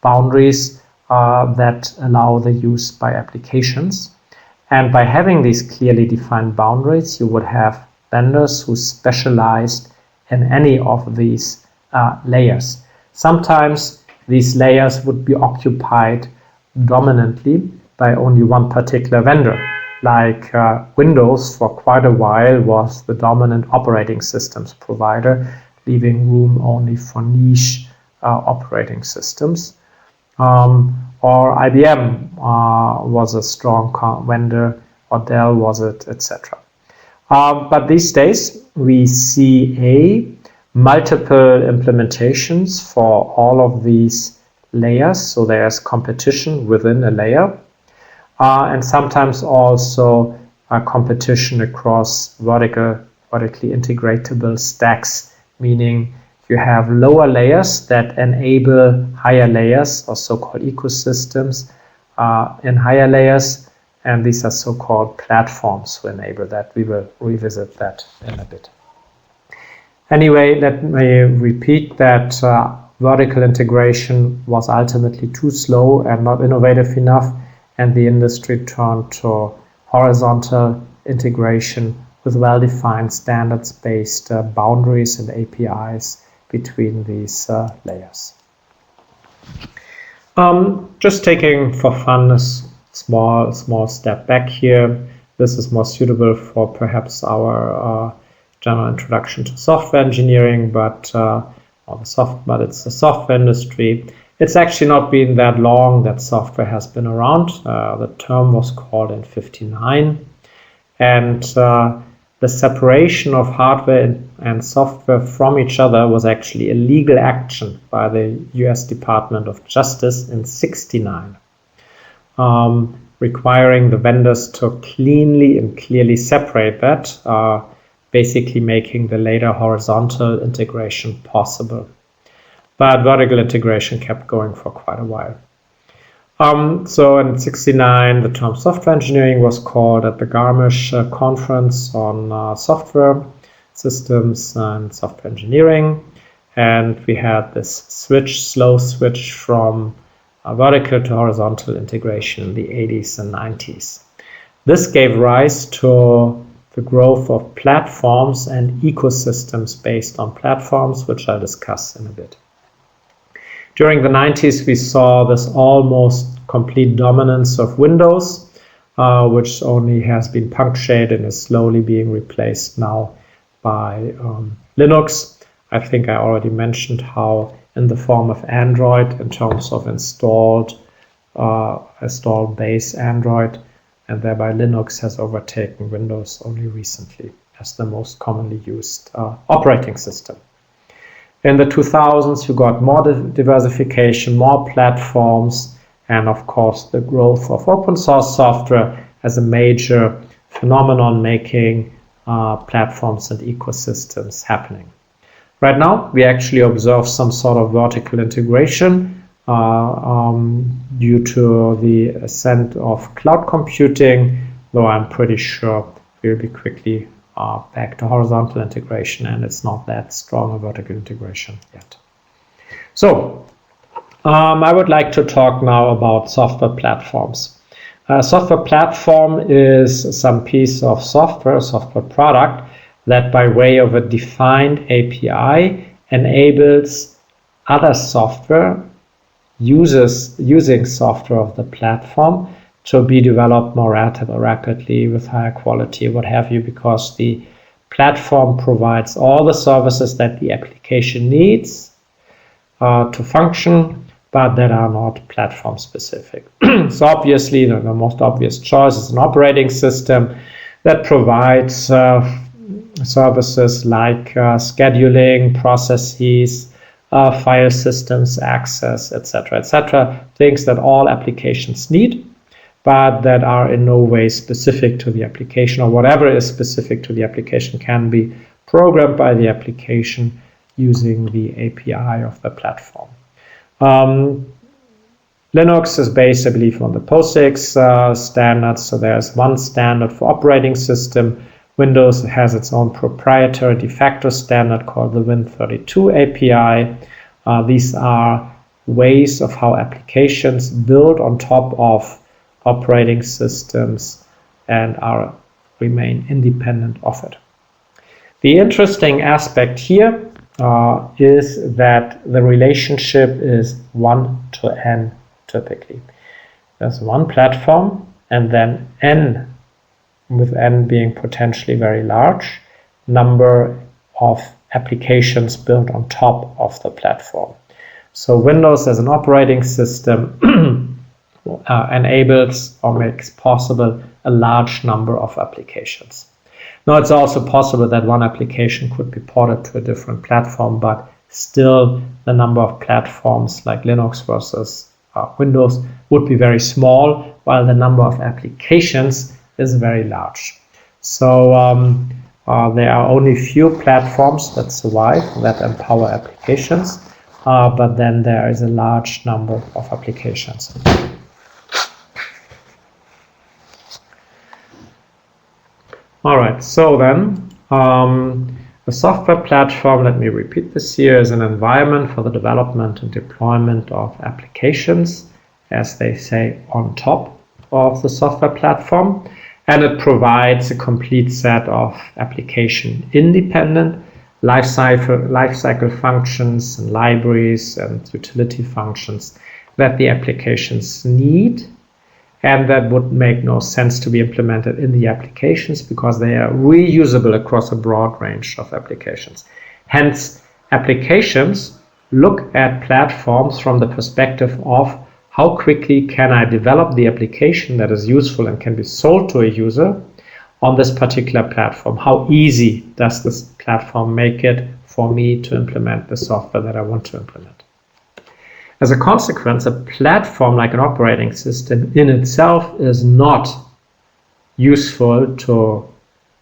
boundaries that allow the use by applications. And by having these clearly defined boundaries, you would have vendors who specialized in any of these layers. Sometimes these layers would be occupied dominantly by only one particular vendor. Like Windows for quite a while was the dominant operating systems provider, leaving room only for niche operating systems. Or IBM was a strong vendor, or Dell was it, etc. But these days we see multiple implementations for all of these layers, so there's competition within a layer. And sometimes also competition across vertically integratable stacks, meaning you have lower layers that enable higher layers, or so-called ecosystems in higher layers, and these are so-called platforms who enable that. We will revisit that in a bit. Anyway, let me repeat that vertical integration was ultimately too slow and not innovative enough, and the industry turned to horizontal integration with well-defined standards-based boundaries and APIs between these layers. Just taking for fun a small step back here. This is more suitable for perhaps our general introduction to software engineering, but it's the software industry. It's actually not been that long that software has been around. The term was called in 1959, and the separation of hardware and software from each other was actually a legal action by the US Department of Justice in 1969, requiring the vendors to cleanly and clearly separate that, basically making the later horizontal integration possible. But vertical integration kept going for quite a while. So in 1969, the term software engineering was called at the Garmisch conference on software systems and software engineering. And we had this slow switch from vertical to horizontal integration in the 80s and 90s. This gave rise to the growth of platforms and ecosystems based on platforms, which I'll discuss in a bit. During the 90s, we saw this almost complete dominance of Windows, which only has been punctuated and is slowly being replaced now by Linux. I think I already mentioned how in the form of Android, in terms of installed base Android, and thereby Linux has overtaken Windows only recently as the most commonly used operating system. In the 2000s, you got more diversification, more platforms, and of course the growth of open source software as a major phenomenon making platforms and ecosystems happening. Right now, we actually observe some sort of vertical integration due to the ascent of cloud computing, though I'm pretty sure we'll be quickly back to horizontal integration, and it's not that strong a vertical integration yet. So, I would like to talk now about software platforms. A software platform is some piece of software product that by way of a defined API enables other software using software of the platform to be developed more rapidly with higher quality, what have you, because the platform provides all the services that the application needs to function, but that are not platform specific. So obviously the most obvious choice is an operating system that provides services like scheduling, processes, file systems, access, etc., things that all applications need, but that are in no way specific to the application, or whatever is specific to the application can be programmed by the application using the API of the platform. Linux is based, I believe, on the POSIX standards, so there's one standard for operating system. Windows has its own proprietary de facto standard called the Win32 API. These are ways of how applications build on top of operating systems and remain independent of it. The interesting aspect here is that the relationship is 1 to n typically. There's one platform and then n, with n being potentially very large, number of applications built on top of the platform. So Windows as an operating system enables or makes possible a large number of applications. Now, it's also possible that one application could be ported to a different platform, but still the number of platforms like Linux versus Windows would be very small, while the number of applications is very large. So there are only few platforms that survive, that empower applications, but then there is a large number of applications. All right, so then a software platform, let me repeat this here, is an environment for the development and deployment of applications, as they say, on top of the software platform. And it provides a complete set of application-independent lifecycle functions and libraries and utility functions that the applications need, and that would make no sense to be implemented in the applications because they are reusable across a broad range of applications. Hence, applications look at platforms from the perspective of how quickly can I develop the application that is useful and can be sold to a user on this particular platform? How easy does this platform make it for me to implement the software that I want to implement? As a consequence, a platform like an operating system in itself is not useful to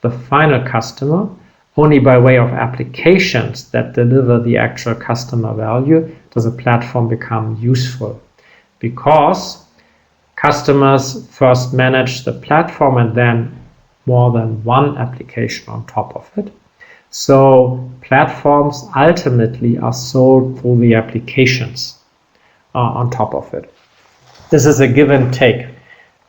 the final customer. Only by way of applications that deliver the actual customer value does a platform become useful, because customers first manage the platform and then more than one application on top of it. So platforms ultimately are sold through the applications on top of it. This is a give and take.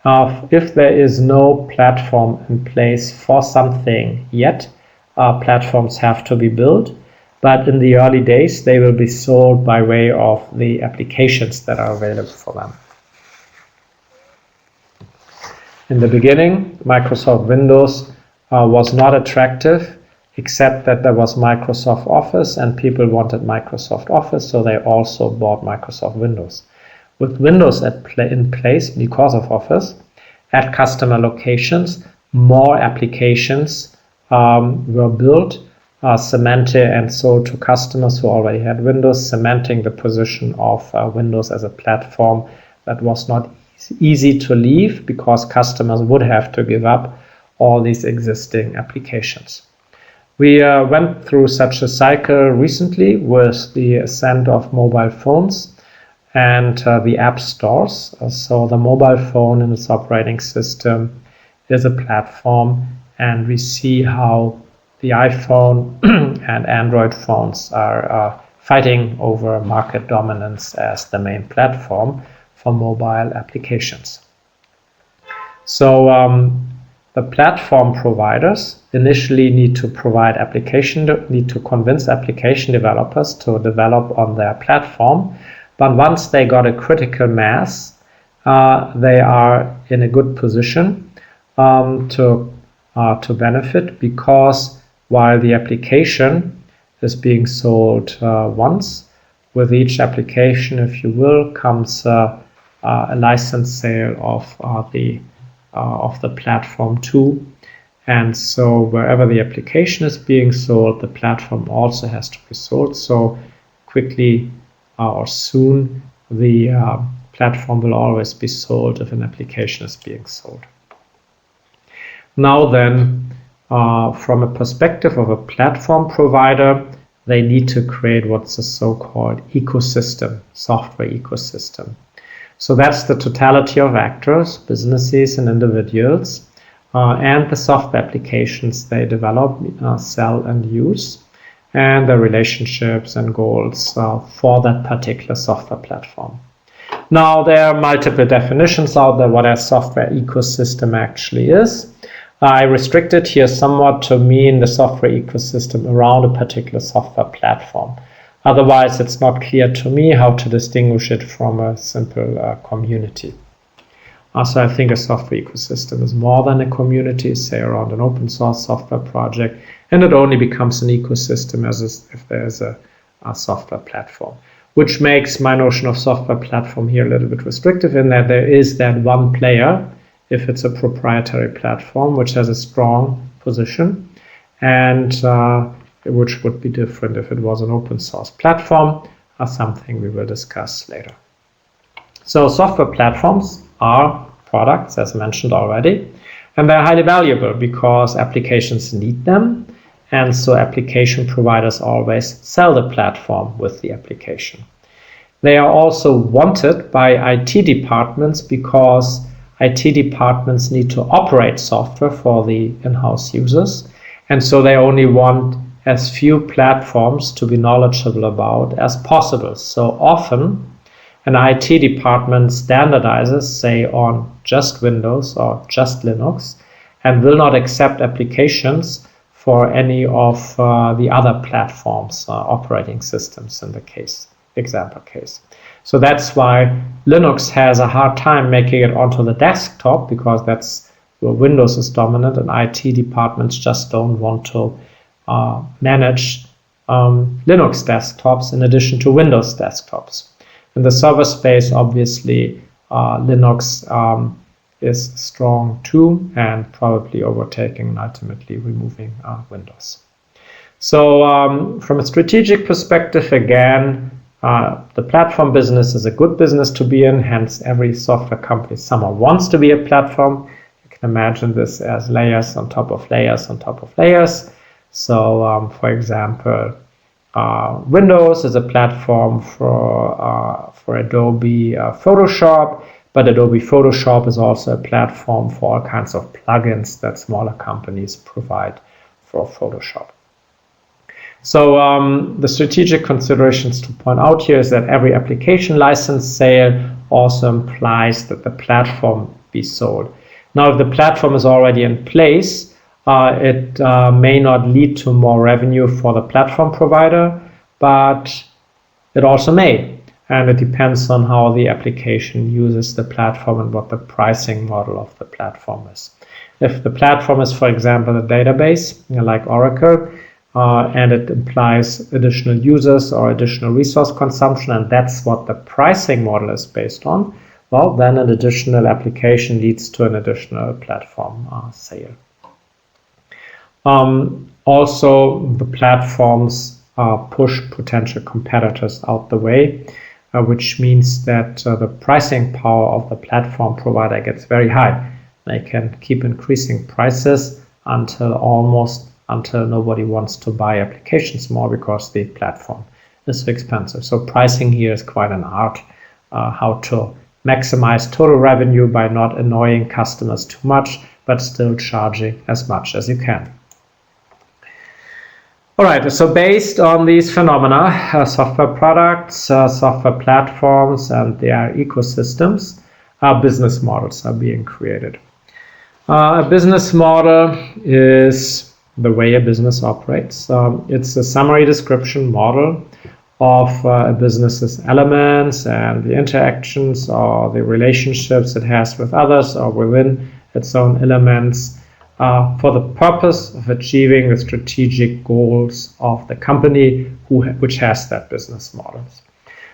If there is no platform in place for something yet, platforms have to be built, but in the early days they will be sold by way of the applications that are available for them. In the beginning, Microsoft Windows was not attractive, except that there was Microsoft Office and people wanted Microsoft Office, so they also bought Microsoft Windows. With Windows in place because of Office, at customer locations, more applications were built, cemented and sold to customers who already had Windows, cementing the position of Windows as a platform that was not easy to leave because customers would have to give up all these existing applications. We went through such a cycle recently with the ascent of mobile phones and the app stores. So the mobile phone in its operating system is a platform, and we see how the iPhone and Android phones are fighting over market dominance as the main platform for mobile applications. So the platform providers initially need to convince application developers to develop on their platform. But once they got a critical mass, they are in a good position to benefit, because while the application is being sold once, with each application, if you will, comes a license sale of the platform too. And so wherever the application is being sold, the platform also has to be sold. So quickly or soon, the platform will always be sold if an application is being sold. Now then, from a perspective of a platform provider, they need to create what's a so-called ecosystem, software ecosystem. So that's the totality of actors, businesses and individuals, and the software applications they develop, sell and use, and the relationships and goals for that particular software platform. Now, there are multiple definitions out there what a software ecosystem actually is. I restricted here somewhat to mean the software ecosystem around a particular software platform. Otherwise, it's not clear to me how to distinguish it from a simple community. So I think a software ecosystem is more than a community, say around an open source software project, and it only becomes an ecosystem if there is a software platform, which makes my notion of software platform here a little bit restrictive in that there is that one player, if it's a proprietary platform, which has a strong position, and which would be different if it was an open source platform, something we will discuss later. So software platforms are products, as mentioned already, and they're highly valuable because applications need them, and so application providers always sell the platform with the application. They are also wanted by IT departments because IT departments need to operate software for the in-house users, and so they only want as few platforms to be knowledgeable about as possible. So often an IT department standardizes, say, on just Windows or just Linux, and will not accept applications for any of the other platforms, operating systems in the example case. So that's why Linux has a hard time making it onto the desktop, because that's where Windows is dominant, and IT departments just don't want to manage Linux desktops in addition to Windows desktops. In the server space, obviously, Linux is strong too, and probably overtaking and ultimately removing Windows. So from a strategic perspective, again, the platform business is a good business to be in, hence every software company somehow wants to be a platform. You can imagine this as layers on top of layers on top of layers. So for example, Windows is a platform for Adobe Photoshop, but Adobe Photoshop is also a platform for all kinds of plugins that smaller companies provide for Photoshop. So the strategic considerations to point out here is that every application license sale also implies that the platform be sold. Now, if the platform is already in place, it may not lead to more revenue for the platform provider, but it also may. And it depends on how the application uses the platform and what the pricing model of the platform is. If the platform is, for example, a database, like Oracle, and it implies additional users or additional resource consumption, and that's what the pricing model is based on, well, then an additional application leads to an additional platform sale. Also, the platforms push potential competitors out the way, which means that the pricing power of the platform provider gets very high. They can keep increasing prices until nobody wants to buy applications more because the platform is so expensive. So pricing here is quite an art, how to maximize total revenue by not annoying customers too much, but still charging as much as you can. All right, so based on these phenomena, software products, software platforms, and their ecosystems, business models are being created. A business model is the way a business operates. It's a summary description model of a business's elements and the interactions or the relationships it has with others or within its own elements, for the purpose of achieving the strategic goals of the company which has that business model.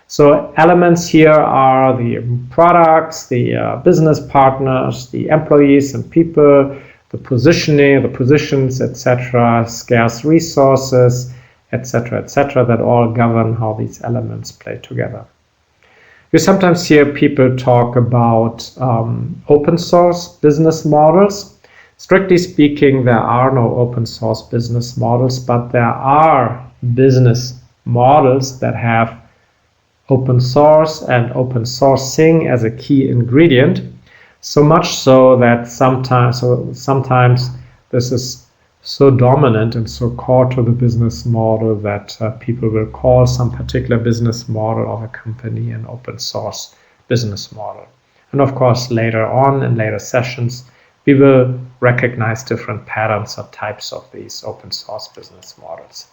So elements here are the products, the business partners, the employees and people, the positioning, the positions, etc., scarce resources, etc., that all govern how these elements play together. You sometimes hear people talk about open source business models. Strictly speaking, there are no open source business models, but there are business models that have open source and open sourcing as a key ingredient, so much so that sometimes this is so dominant and so core to the business model that people will call some particular business model of a company an open source business model. And of course, later on in later sessions, we will recognize different patterns or types of these open source business models.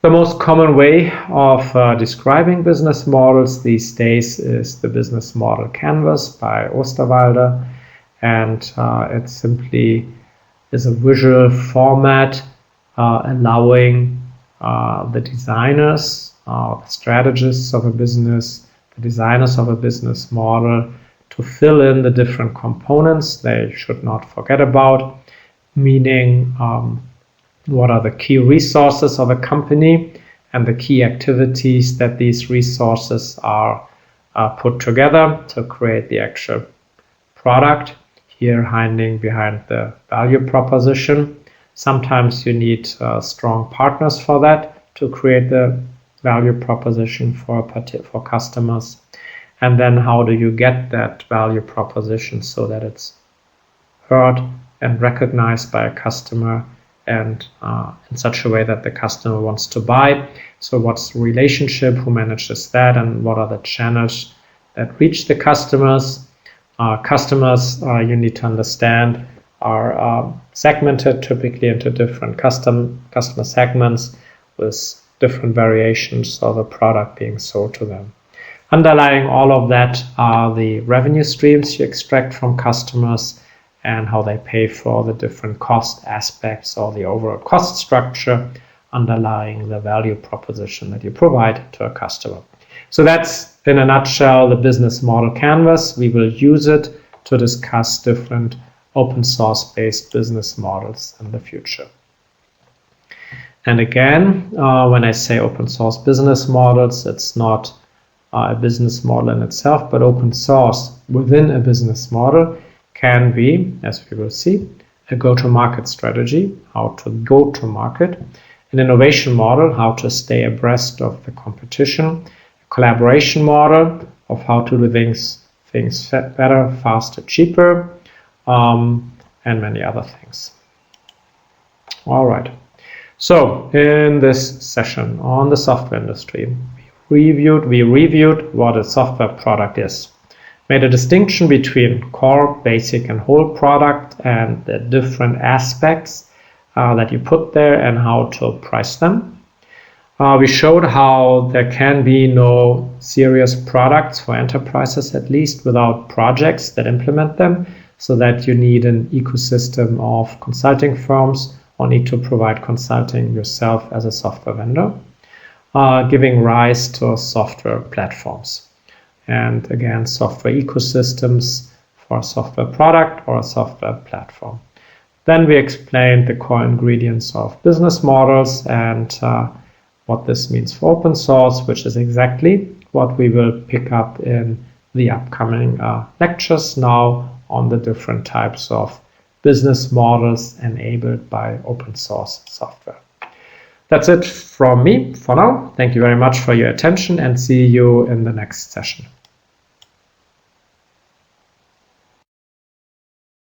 The most common way of describing business models these days is the business model canvas by Osterwalder, and it simply is a visual format allowing the designers, the strategists of a business, the designers of a business model to fill in the different components they should not forget about, meaning what are the key resources of a company and the key activities that these resources are put together to create the actual product. Here, hiding behind the value proposition. Sometimes you need strong partners for that to create the value proposition for customers. And then how do you get that value proposition so that it's heard and recognized by a customer and in such a way that the customer wants to buy. So what's the relationship, who manages that, and what are the channels that reach the customers? Customers, you need to understand, are segmented typically into different customer segments with different variations of a product being sold to them. Underlying all of that are the revenue streams you extract from customers and how they pay for the different cost aspects or the overall cost structure underlying the value proposition that you provide to a customer. So that's, in a nutshell, the business model canvas. We will use it to discuss different open source based business models in the future. And again, when I say open source business models, it's not a business model in itself, but open source within a business model can be, as we will see, a go-to-market strategy, how to go to market, an innovation model, how to stay abreast of the competition, a collaboration model of how to do things better, faster, cheaper, and many other things. All right. So in this session on the software industry, we reviewed what a software product is, made a distinction between core, basic, and whole product and the different aspects that you put there and how to price them. We showed how there can be no serious products for enterprises, at least without projects that implement them, so that you need an ecosystem of consulting firms or need to provide consulting yourself as a software vendor, giving rise to software platforms. And again, software ecosystems for a software product or a software platform. Then we explained the core ingredients of business models and what this means for open source, which is exactly what we will pick up in the upcoming lectures now on the different types of business models enabled by open source software. That's it from me for now. Thank you very much for your attention and see you in the next session.